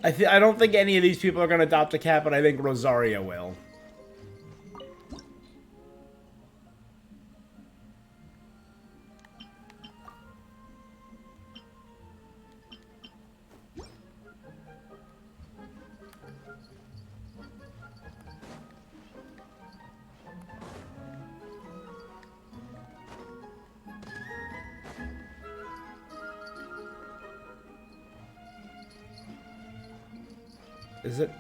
I don't think any of these people are going to adopt a cat, but I think Rosaria will. Is it?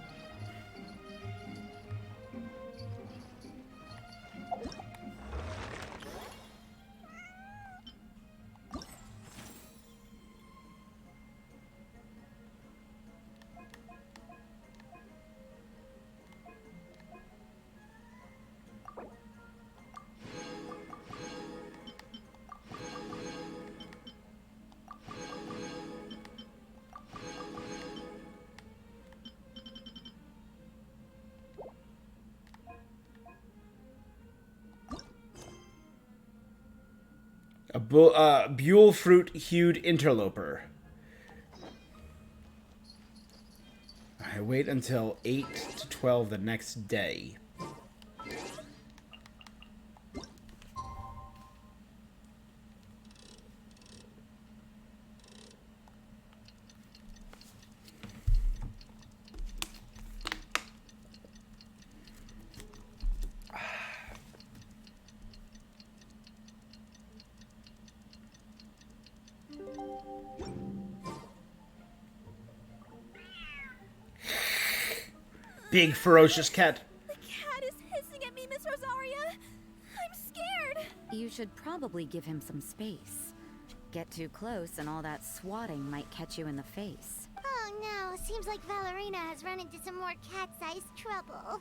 A Buell fruit-hued interloper. I wait until 8 to 12 the next day. big ferocious cat. The cat is hissing at me, Miss Rosaria. I'm scared. You should probably give him some space. Get too close and all that swatting might catch you in the face. Oh no, seems like Valerina has run into some more cat-sized trouble.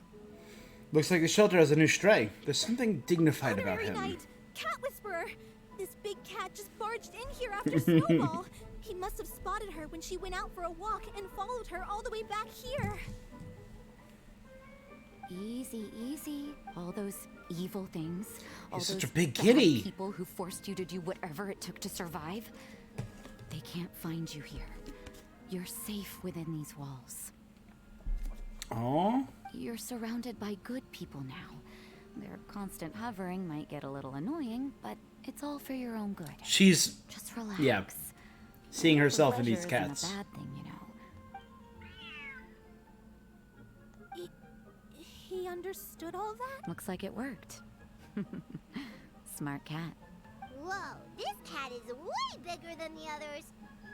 Looks like the shelter has a new stray. There's something dignified about Honorary him. Knight, Cat Whisperer. This big cat just barged in here after Snowball. He must have spotted her when she went out for a walk and followed her all the way back here. Easy, easy. All those evil things. All He's such those a big bad kitty. people who forced you to do whatever it took to survive. They can't find you here. You're safe within these walls. Aww. You're surrounded by good people now. Their constant hovering might get a little annoying, but it's all for your own good. She's Just relax. yeah, seeing herself in these Pleasure cats. isn't a bad thing, you know. He understood all that? Looks like it worked. Smart cat. Whoa, this cat is way bigger than the others.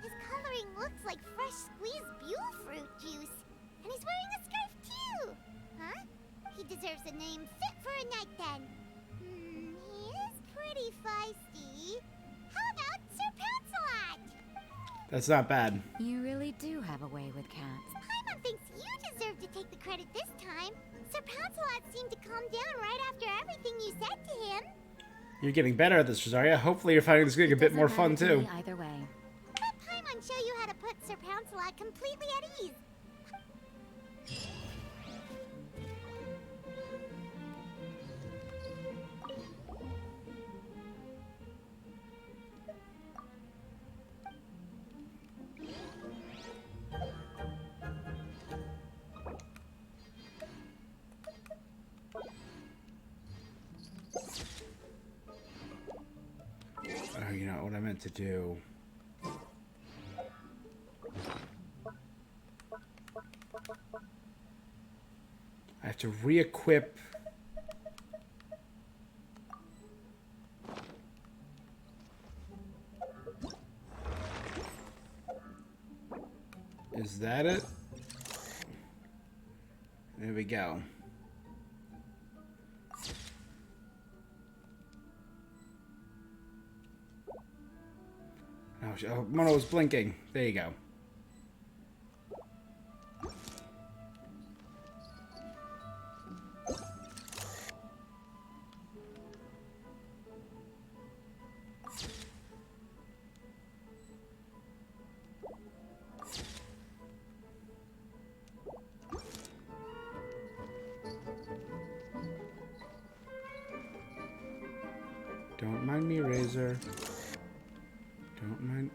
His coloring looks like fresh squeezed Buell fruit juice. And he's wearing a scarf too. Huh? He deserves a name fit for a knight then. He is pretty feisty. How about Sir Pouncelot? That's not bad. You really do have a way with cats. Paimon thinks you deserve to take the credit this time. Sir Pouncelot seemed to calm down right after everything you said to him. You're getting better at this, Rosaria. Hopefully you're finding this getting a bit more fun Doesn't matter to too. me either way. Let Paimon show you how to put Sir Pouncelot completely at ease. Oh, you know what I meant to do. I have to re-equip. Is that it? There we go. Oh, Mono was blinking. There you go. Don't mind me, Razor. Don't mind.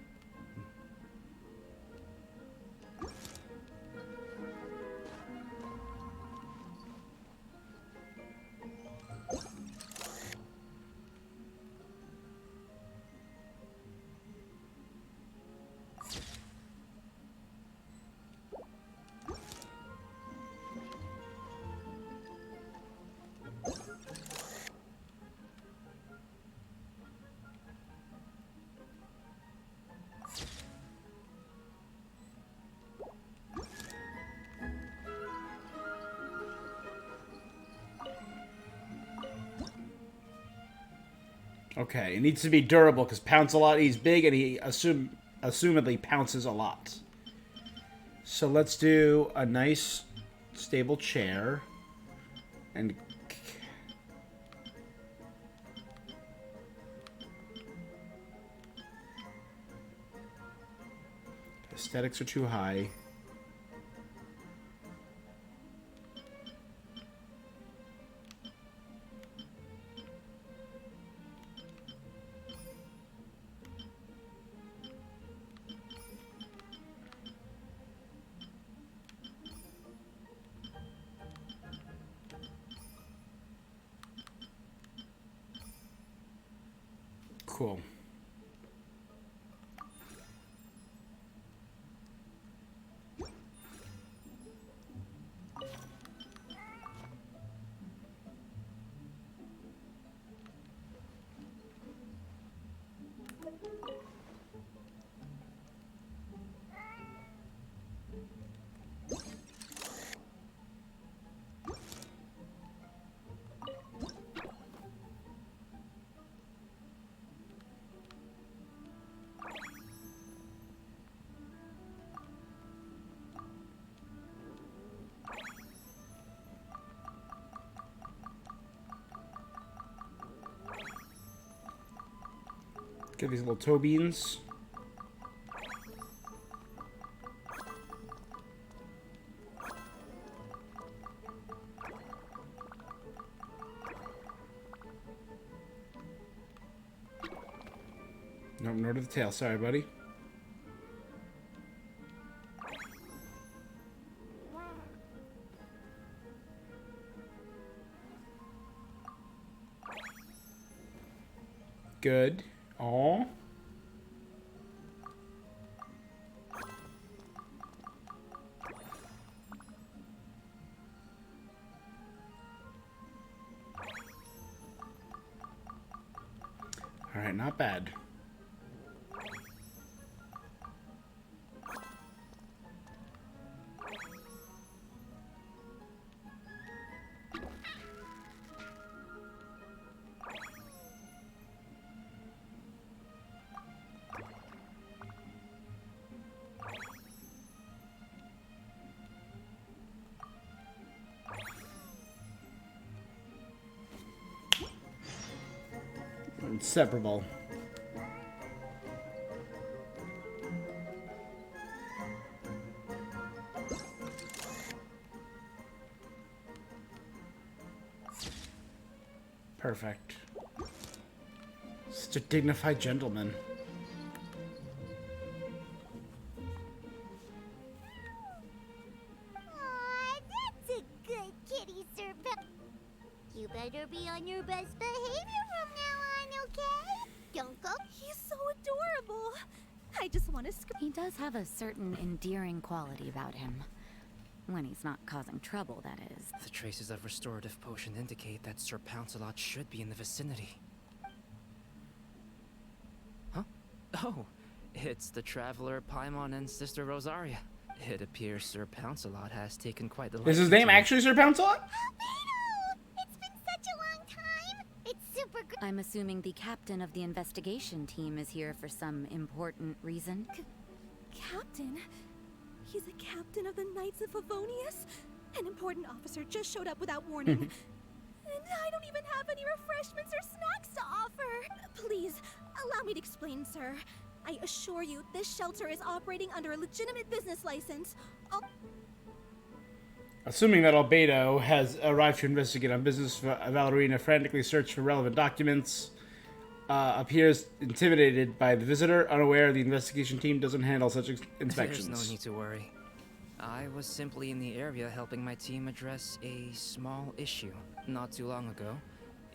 Okay, it needs to be durable because pounce a lot. He's big and he assumedly pounces a lot. So let's do a nice stable chair and aesthetics are too high. Cool. Get these little toe beans. Nope, no to the tail. Sorry, buddy. Good. Aw. Alright, not bad. Inseparable. Perfect. Such a dignified gentleman. Aw, that's a good kitty, Sir Bell. You better be on your best behavior from now on, okay? Don't go. He's so adorable. I just want to He does have a certain endearing quality about him. When he's not causing trouble, that is. The traces of restorative potion indicate that Sir Pouncelot should be in the vicinity. Huh? Oh, it's the traveler Paimon and Sister Rosaria. It appears Sir Pouncelot has taken quite the Is his liking name to me. actually Sir Pouncelot? Albedo! It's been such a long time. It's super good. I'm assuming the captain of the investigation team is here for some important reason. Captain? He's a captain of the Knights of Favonius? An important officer just showed up without warning. And I don't even have any refreshments or snacks to offer. Please, allow me to explain, sir. I assure you, this shelter is operating under a legitimate business license. Assuming that Albedo has arrived to investigate on business, Valerina frantically searched for relevant documents. Appears intimidated by the visitor, unaware the investigation team doesn't handle such inspections. There's no need to worry. I was simply in the area helping my team address a small issue. Not too long ago,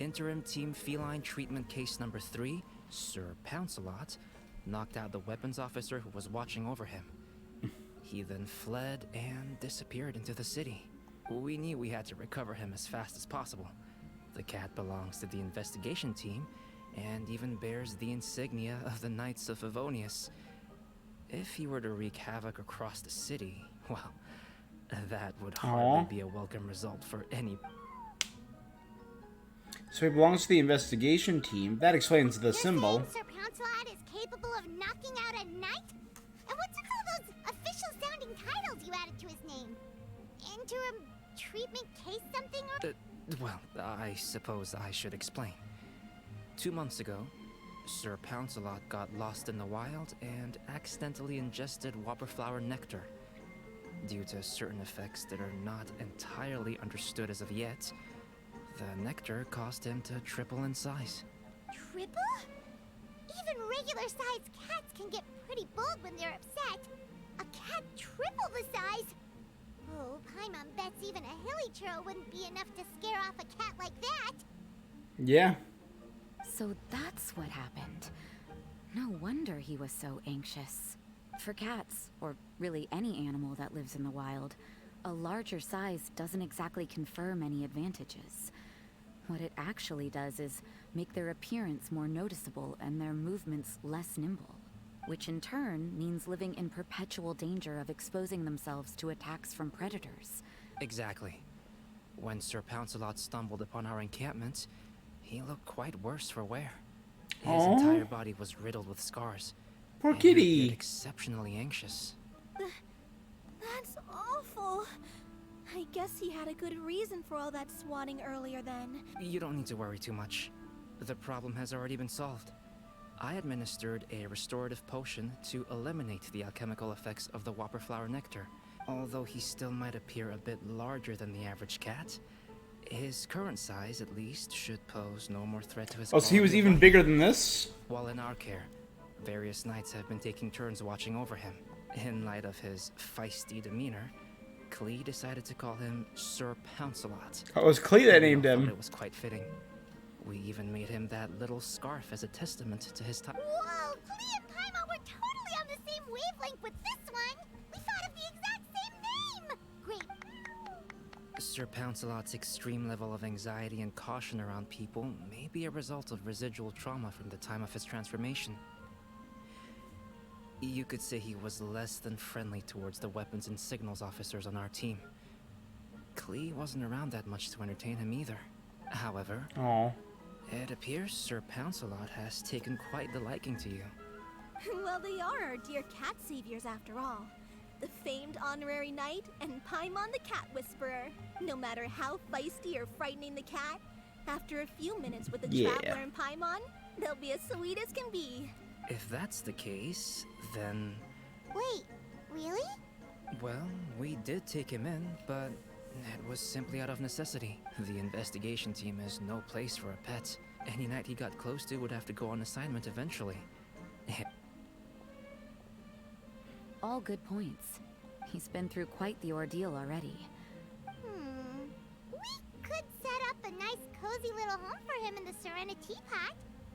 Interim Team Feline Treatment Case number 3, Sir Pouncelot, knocked out the weapons officer who was watching over him. He then fled and disappeared into the city. We knew we had to recover him as fast as possible. The cat belongs to the investigation team, and even bears the insignia of the Knights of Favonius. If he were to wreak havoc across the city, well, that would hardly be a welcome result for any... So he belongs to the investigation team. That explains the You're symbol. saying Sir Pouncelot is capable of knocking out a knight? And what's with all those official-sounding titles you added to his name? Interim treatment case something or... Well, I suppose I should explain. 2 months ago, Sir Pouncelot got lost in the wild and accidentally ingested whopperflower nectar. Due to certain effects that are not entirely understood as of yet, the nectar caused him to triple in size. Triple? Even regular-sized cats can get pretty bold when they're upset. A cat triple the size? Oh, Paimon bets even a hilly churl wouldn't be enough to scare off a cat like that. Yeah. So that's what happened. No wonder he was so anxious. For cats, or really any animal that lives in the wild, a larger size doesn't exactly confer many advantages. What it actually does is make their appearance more noticeable and their movements less nimble, which in turn means living in perpetual danger of exposing themselves to attacks from predators. Exactly. When Sir Pouncelot stumbled upon our encampment, he looked quite worse for wear. His entire body was riddled with scars. Poor and he kitty. appeared exceptionally anxious. That's awful. I guess he had a good reason for all that swatting earlier then. You don't need to worry too much. The problem has already been solved. I administered a restorative potion to eliminate the alchemical effects of the whopper flower nectar. Although he still might appear a bit larger than the average cat, his current size, at least, should pose no more threat to his Oh, so he was quality of even life. bigger than this? While in our care, various knights have been taking turns watching over him. In light of his feisty demeanor, Klee decided to call him Sir Pouncelot. Oh, it was Clee that named We all thought him. it was quite fitting. We even made him that little scarf as a testament to his time. Whoa, Klee and Paimon were totally on the same wavelength with this one. We thought of the exact same name. Great. Sir Pouncelot's extreme level of anxiety and caution around people may be a result of residual trauma from the time of his transformation. You could say he was less than friendly towards the weapons and signals officers on our team. Klee wasn't around that much to entertain him either. However, Oh. it appears Sir Pouncelot has taken quite the liking to you. Well, they are our dear cat saviors after all. The famed honorary knight and Paimon the cat whisperer. No matter how feisty or frightening the cat, after a few minutes with the Yeah. traveler and Paimon, they'll be as sweet as can be. If that's the case, then, Wait, really? well, we did take him in, but it was simply out of necessity. The investigation team is no place for a pet. Any knight he got close to would have to go on assignment eventually. All good points. He's been through quite the ordeal already. We could set up a nice cozy little home for him in the Serenity Pot.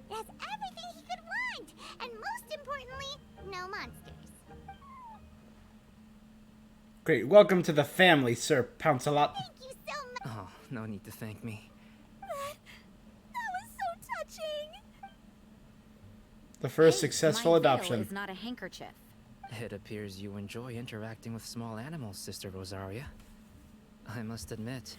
It has everything he could want, and most importantly, no monsters. Great. Welcome to the family, Sir Pouncelot. Thank you so much. Oh, no need to thank me. That was so touching. The first Hey, successful my veil adoption. is not a handkerchief. It appears you enjoy interacting with small animals, Sister Rosaria. I must admit,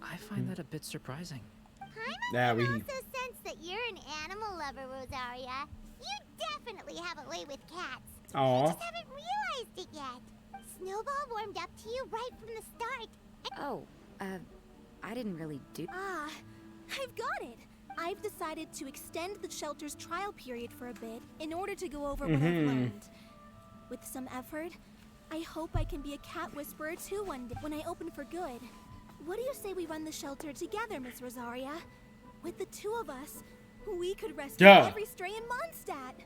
I find that a bit surprising. Paimon Yeah, can we- also sense that you're an animal lover, Rosaria. You definitely have a way with cats. You Aw. just haven't realized it yet. Snowball warmed up to you right from the start. Oh, I didn't really do. Ah, I've got it. I've decided to extend the shelter's trial period for a bit in order to go over what I've learned. With some effort, I hope I can be a cat whisperer too one day when I open for good. What do you say we run the shelter together, Miss Rosaria? With the two of us, we could rescue Yeah. every stray in Mondstadt.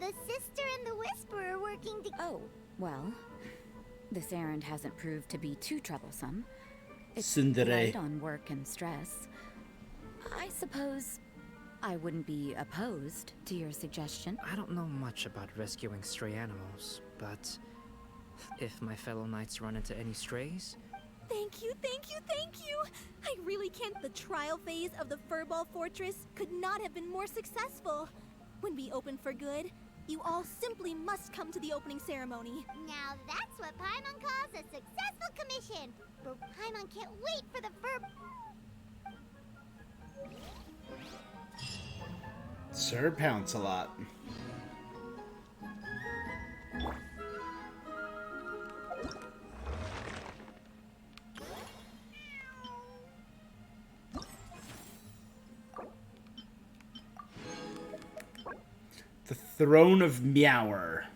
The sister and the whisperer working together. Oh, well, this errand hasn't proved to be too troublesome. It's Tsundere. light on work and stress. I suppose I wouldn't be opposed to your suggestion. I don't know much about rescuing stray animals, but if my fellow knights run into any strays, Thank you, thank you, thank you! I really can't. The trial phase of the Furball Fortress could not have been more successful. When we open for good, you all simply must come to the opening ceremony. Now that's what Paimon calls a successful commission. But Paimon can't wait for the Sir Pouncelot. The Throne of Meower.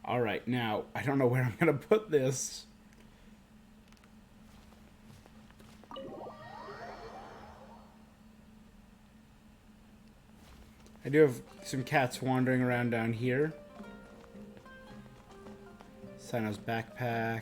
All right, now I don't know where I'm gonna put this. I do have some cats wandering around down here. Sino's backpack.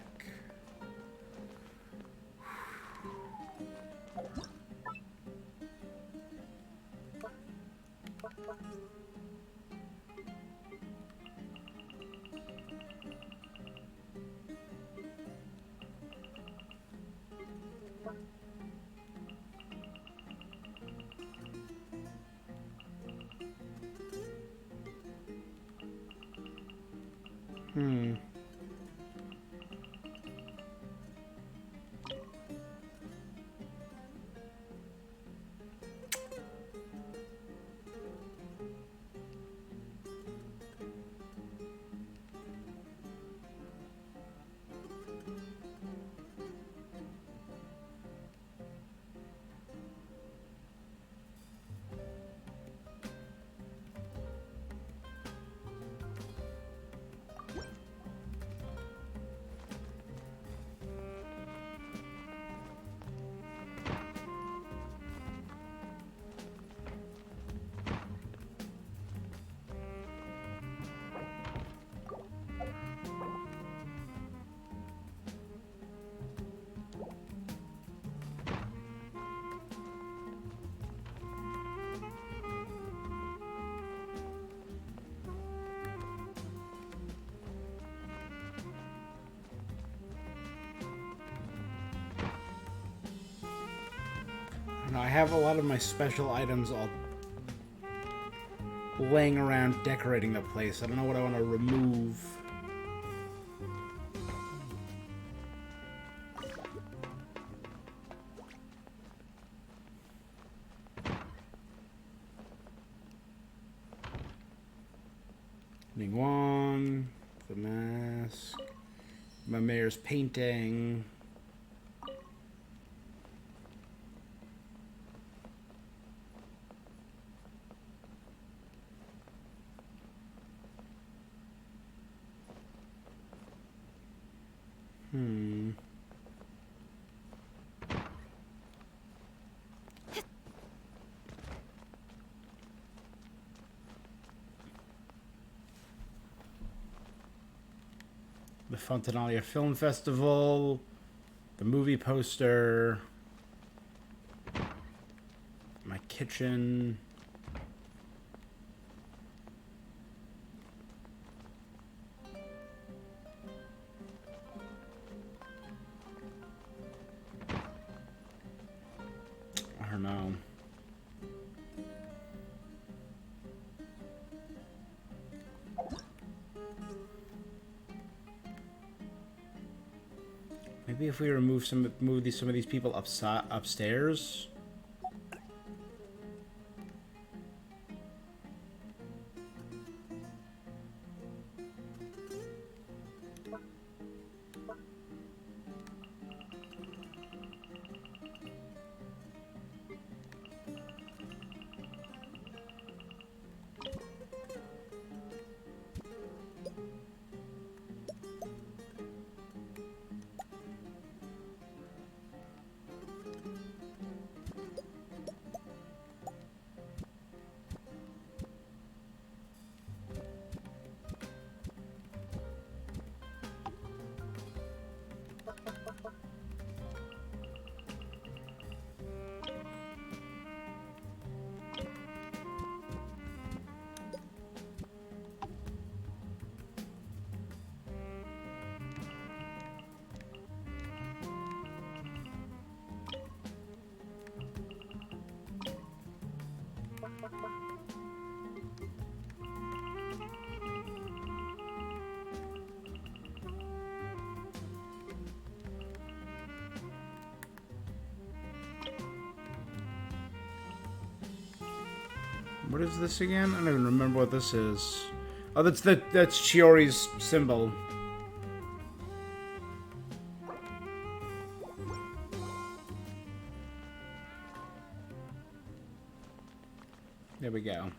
I have a lot of my special items all laying around decorating the place. I don't know what I want to remove. Ning Wong, the mask, my mayor's painting. The Fontanalia Film Festival, the movie poster, my kitchen. I don't know. Maybe if we remove some of these people upstairs. What is this again? I don't even remember what this is. Oh, that's Chiori's symbol. There we go.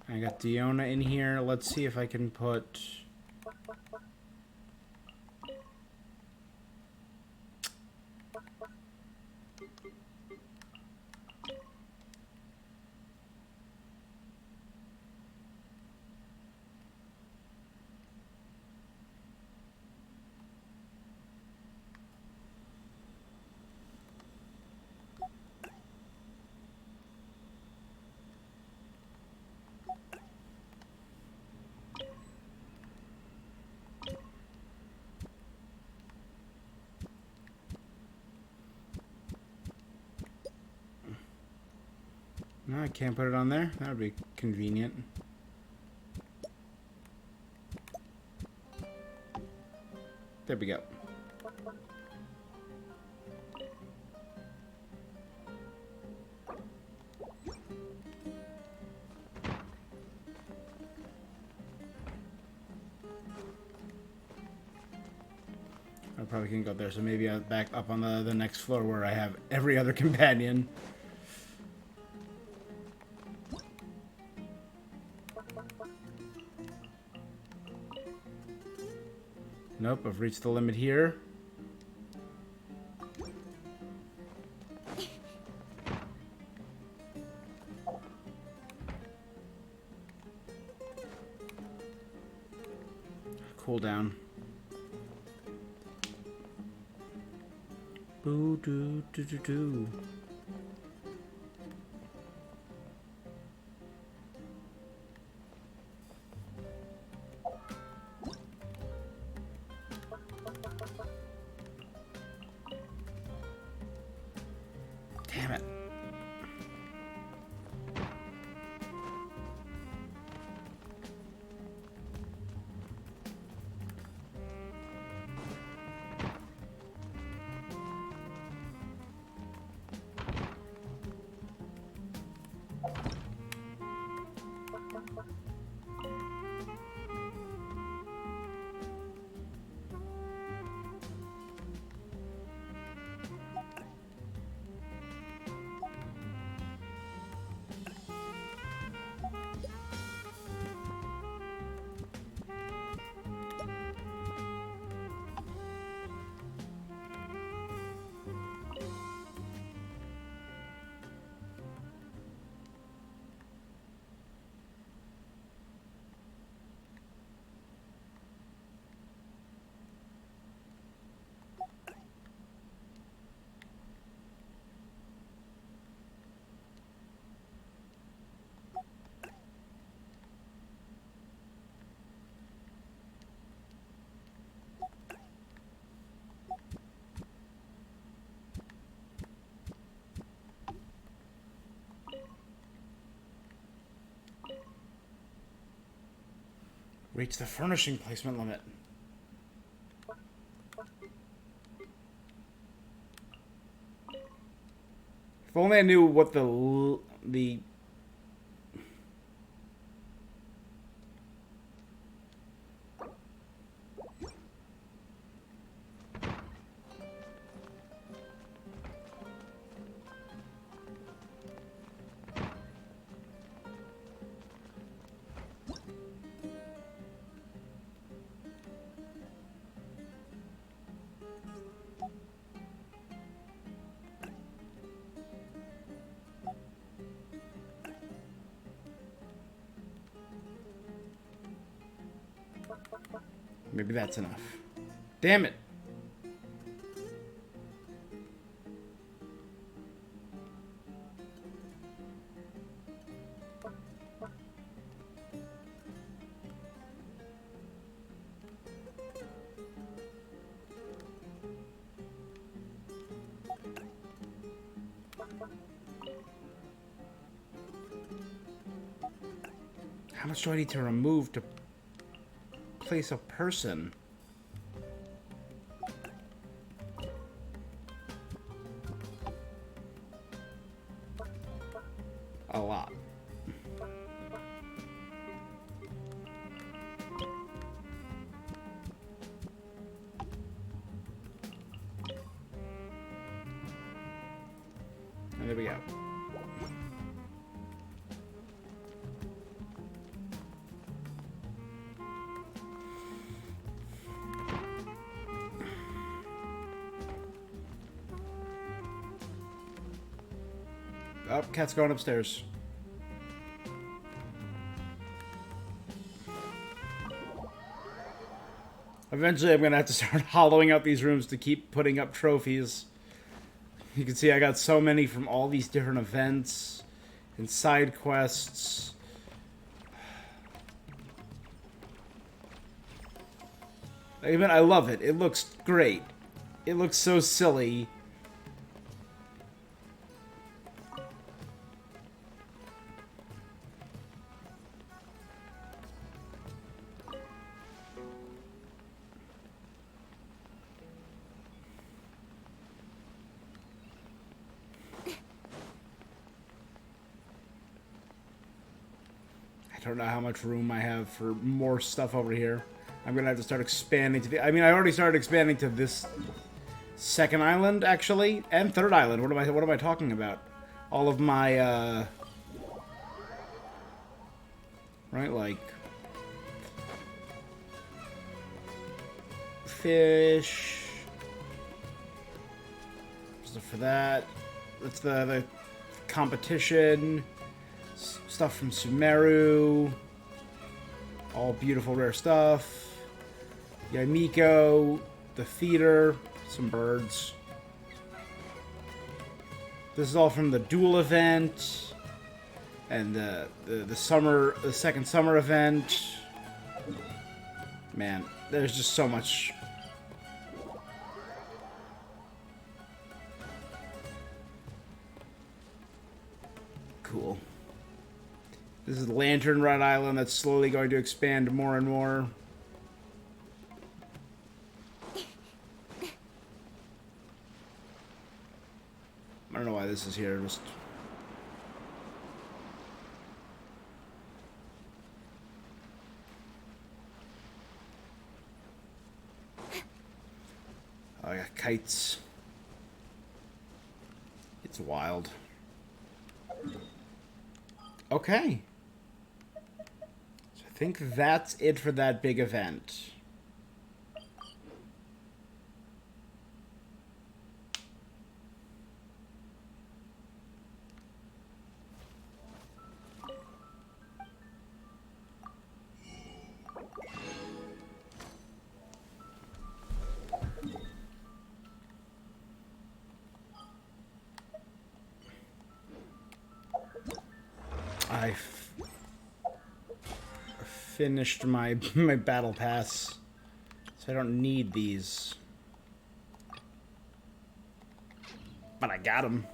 I got Diona in here. Let's see if I can put... No, I can't put it on there. That would be convenient. There we go. I probably can go there, so maybe I'll back up on the next floor where I have every other companion. Nope, I've reached the limit here. Cool down. Boo doo doo doo doo. Reach the furnishing placement limit. If only I knew what the maybe that's enough. Damn it. How much do I need to remove to place a person? A lot. And there we go. Oh, cat's going upstairs. Eventually, I'm going to have to start hollowing out these rooms to keep putting up trophies. You can see I got so many from all these different events and side quests. I love it. It looks great. It looks so silly. I don't know how much room I have for more stuff over here. I'm gonna have to start expanding to the... I mean, I already started expanding to this second island, actually, and third island. What am I talking about? All of my, right, like... fish... stuff for that. That's the competition... stuff from Sumeru. All beautiful, rare stuff. Yamiko. The theater. Some birds. This is all from the duel event. And the second summer event. Man, there's just so much. Cool. This is Lantern Rod Island that's slowly going to expand more and more. I don't know why this is here, just... Oh, I got kites. It's wild. Okay. So I think that's it for that big event. I finished my battle pass, so I don't need these. But I got them.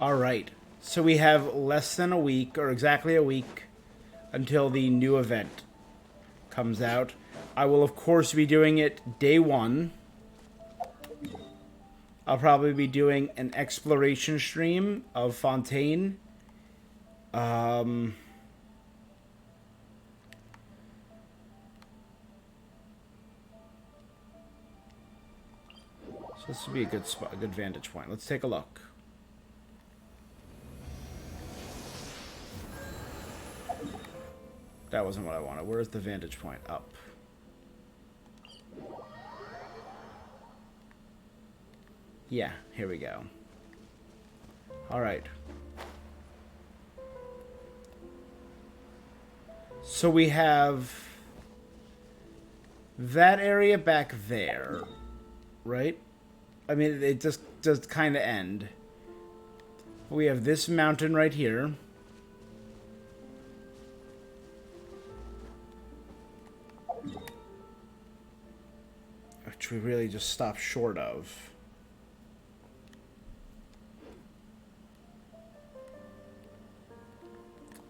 Alright, so we have less than a week, or exactly a week, until the new event. comes out. I will, of course, be doing it day one. I'll probably be doing an exploration stream of Fontaine. So this would be a good spot, a good vantage point. Let's take a look. That wasn't what I wanted. Where's the vantage point? Up. Yeah, here we go. All right. So we have that area back there, right? I mean, it just does kind of end. We have this mountain right here. Which we really just stopped short of.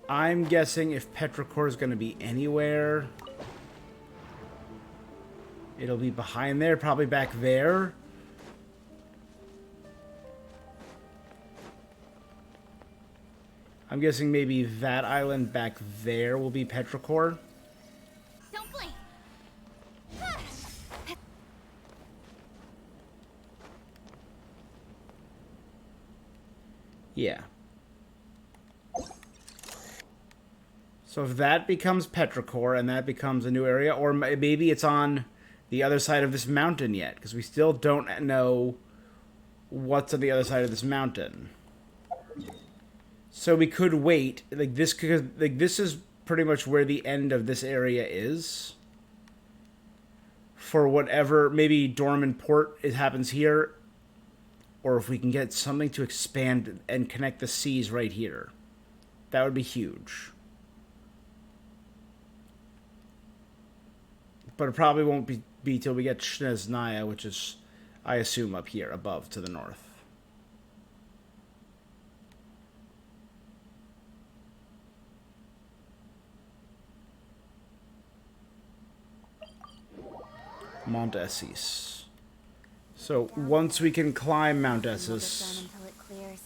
I'm guessing if Petrichor is going to be anywhere, it'll be behind there, probably back there. I'm guessing maybe that island back there will be Petrichor. Don't blink. Yeah. So if that becomes Petrichor and that becomes a new area, or maybe it's on the other side of this mountain yet, because we still don't know what's on the other side of this mountain. So we could wait. Like this is pretty much where the end of this area is. For whatever, maybe Dormant Port, it happens here. Or if we can get something to expand and connect the seas right here. That would be huge. But it probably won't be till we get Snezhnaya, which is, I assume, up here, above, to the north. Mount Essis. So, once we can climb Mount Essis... Until it clears.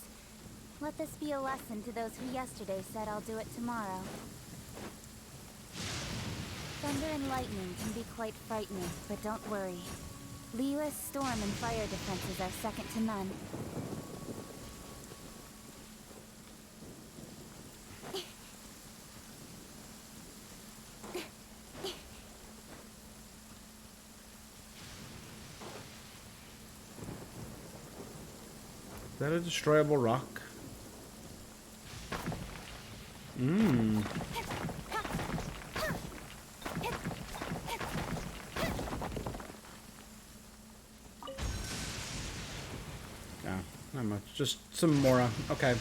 Let this be a lesson to those who yesterday said I'll do it tomorrow. Thunder and lightning can be quite frightening, but don't worry. Liyue's storm and fire defenses are second to none. Is that a destroyable rock? Mmm. Yeah, not much. Just some Mora. Okay.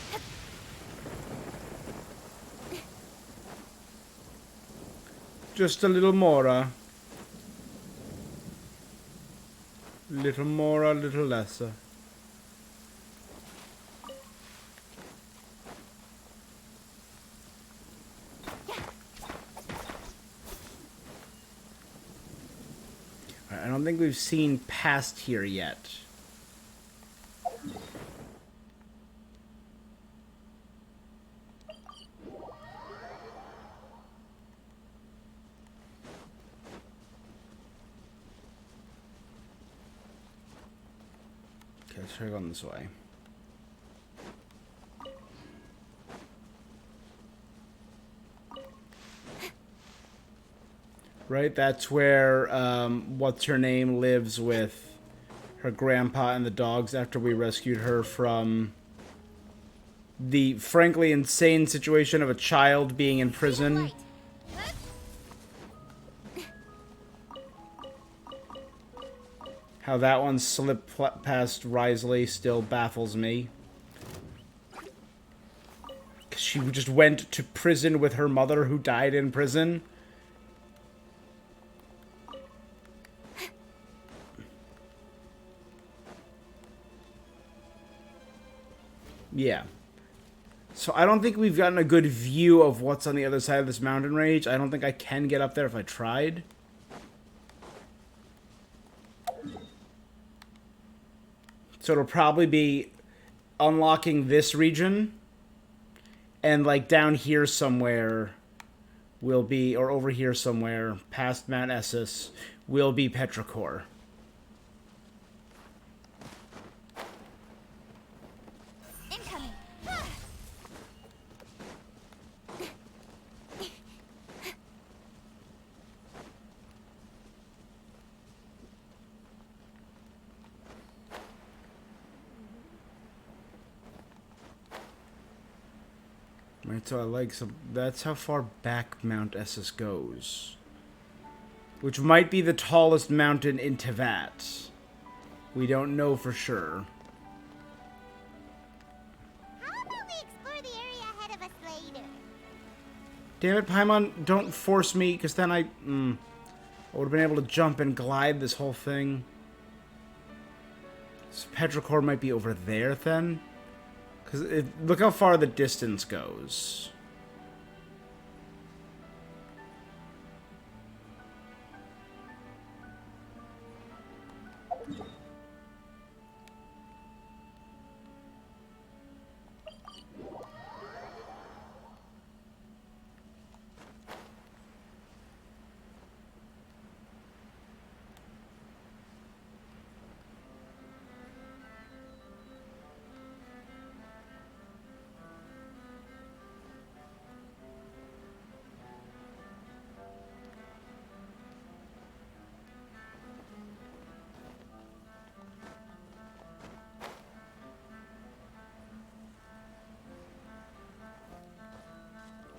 Just a little Mora. Little Mora, little lesser. I don't think we've seen past here yet. Okay, let's try going this way. Right, that's where, what's-her-name lives with her grandpa and the dogs after we rescued her from the frankly insane situation of a child being in prison. How that one slipped past Risley still baffles me. 'Cause she just went to prison with her mother who died in prison. Yeah. So I don't think we've gotten a good view of what's on the other side of this mountain range. I don't think I can get up there if I tried. So it'll probably be unlocking this region. And like down here somewhere will be, or over here somewhere, past Mount Essus, will be Petrichor. Incoming. Right, so I like some. That's how far back Mount Essus goes. Which might be the tallest mountain in Tevat. We don't know for sure. How about we explore the area ahead of us later? Damn it, Paimon, don't force me, because then I would have been able to jump and glide this whole thing. So Petrichor might be over there, then? Because look how far the distance goes.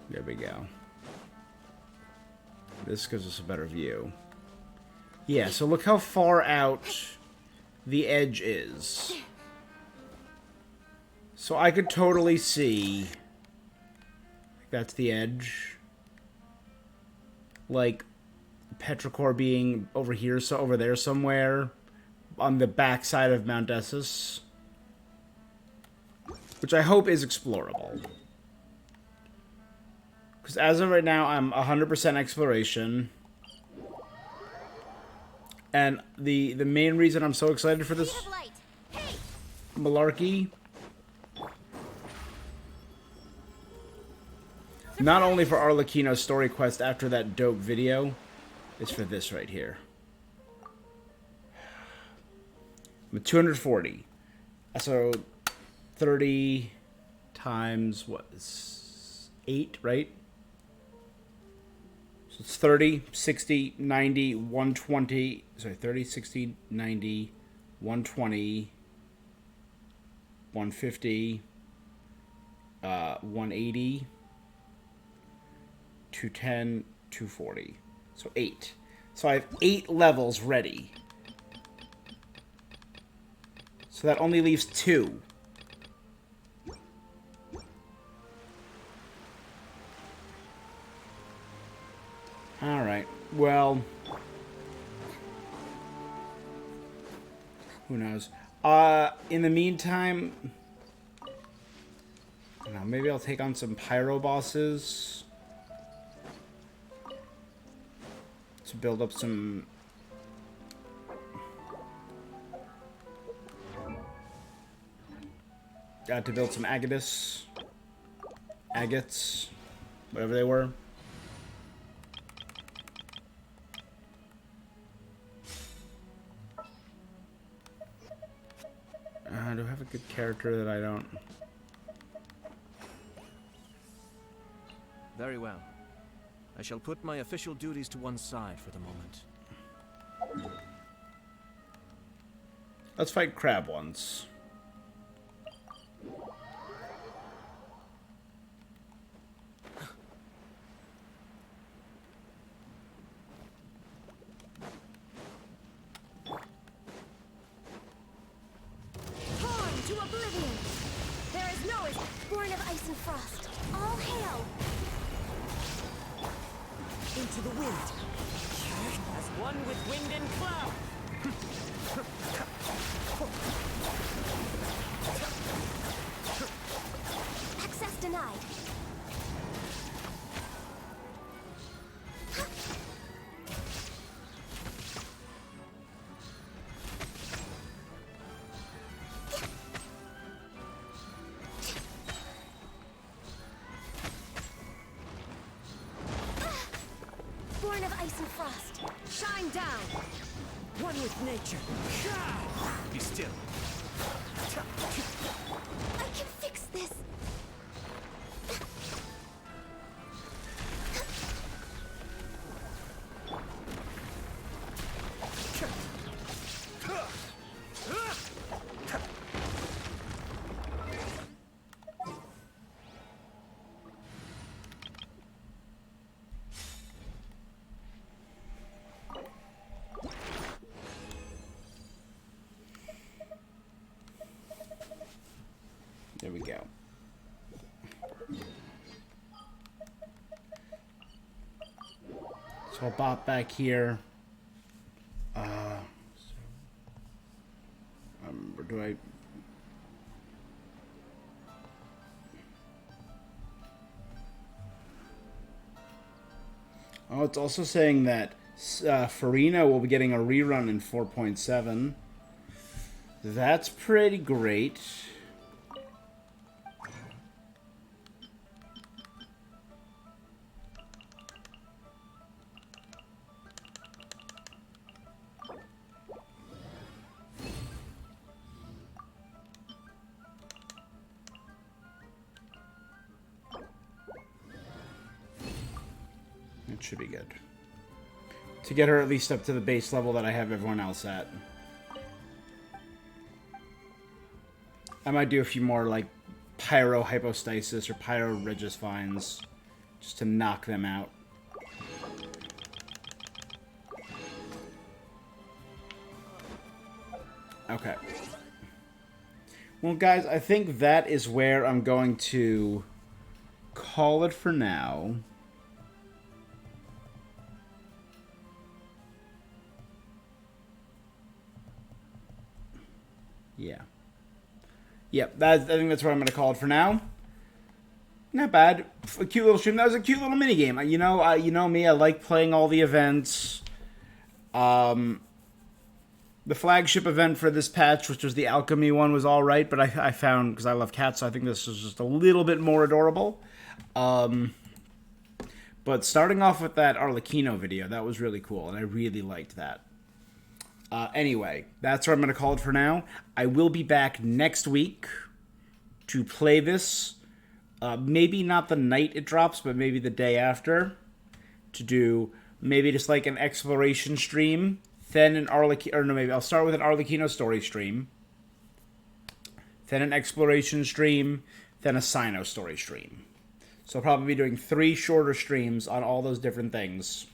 There we go. This gives us a better view. Yeah, so look how far out the edge is. So I could totally see... That's the edge. Like, Petrichor being over here, so over there somewhere. On the backside of Mount Essus. Which I hope is explorable. Because as of right now, I'm 100% exploration. And the main reason I'm so excited for this malarkey, not only for Arlecchino's story quest after that dope video, is for this right here. I'm at 240. So 30 times, what, 8, right? So it's 30, 60, 90, 120, sorry, 30, 60, 90, 120, 150, 180, 210, 240. So 8. So I have 8 levels ready. So that only leaves 2. Alright, well... Who knows? In the meantime... I don't know, maybe I'll take on some pyro bosses. To build up some... to build some agates, whatever they were. Do I have a good character that I don't? Very well. I shall put my official duties to one side for the moment. Let's fight crab ones. To oblivion! There is no escape, born of ice and frost. All hail! Into the wind. As one with wind and cloud. Access denied. born of ice and frost. Shine down! One with nature. Be still. I can fix this. There we go. So I'll bop back here. Do I... Oh, it's also saying that Farina will be getting a rerun in 4.7. That's pretty great. It should be good. To get her at least up to the base level that I have everyone else at. I might do a few more, like, Pyro Hypostasis or Pyro Regisfines, just to knock them out. Okay. Well, guys, I think that is where I'm going to call it for now. Yeah. Yep, I think that's what I'm going to call it for now. Not bad. A cute little stream. That was a cute little mini game. You know me. I like playing all the events. The flagship event for this patch, which was the alchemy one, was all right. But I found, because I love cats, so I think this was just a little bit more adorable. But starting off with that Arlecchino video, that was really cool, and I really liked that. Anyway, that's what I'm going to call it for now. I will be back next week to play this. Maybe not the night it drops, but maybe the day after. To do maybe just like an exploration stream. Then an Arlecchino... Or no, maybe I'll start with an Arlecchino story stream. Then an exploration stream. Then a Sino story stream. So I'll probably be doing 3 shorter streams on all those different things.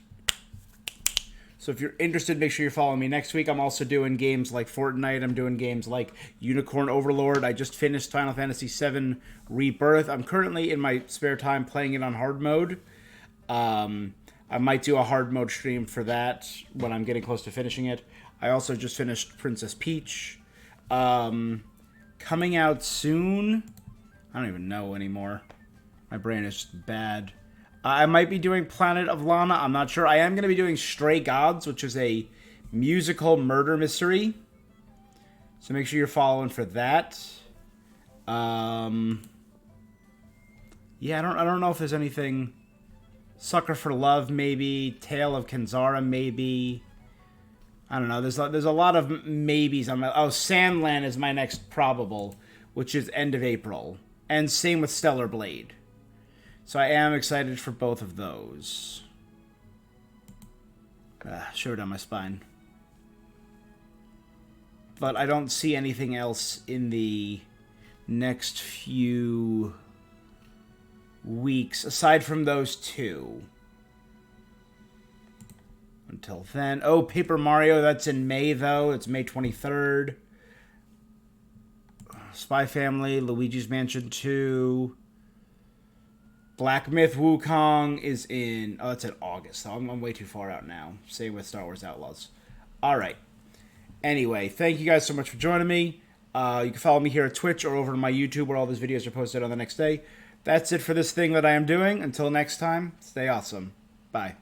So if you're interested, make sure you're following me next week. I'm also doing games like Fortnite. I'm doing games like Unicorn Overlord. I just finished Final Fantasy VII Rebirth. I'm currently, in my spare time, playing it on hard mode. I might do a hard mode stream for that when I'm getting close to finishing it. I also just finished Princess Peach. Coming out soon? I don't even know anymore. My brain is just bad. I might be doing Planet of Lana. I'm not sure. I am going to be doing Stray Gods, which is a musical murder mystery. So make sure you're following for that. Yeah, I don't know if there's anything. Sucker for Love, maybe. Tale of Kenzara, maybe. I don't know. There's a lot of maybes. Sandland is my next probable, which is end of April. And same with Stellar Blade. So I am excited for both of those. Shiver down my spine. But I don't see anything else in the next few weeks, aside from those 2. Until then. Oh, Paper Mario, that's in May, though. It's May 23rd. Spy Family, Luigi's Mansion 2... Black Myth Wukong is in... Oh, that's in August. I'm way too far out now. Same with Star Wars Outlaws. Alright. Anyway, thank you guys so much for joining me. You can follow me here at Twitch or over on my YouTube where all these videos are posted on the next day. That's it for this thing that I am doing. Until next time, stay awesome. Bye.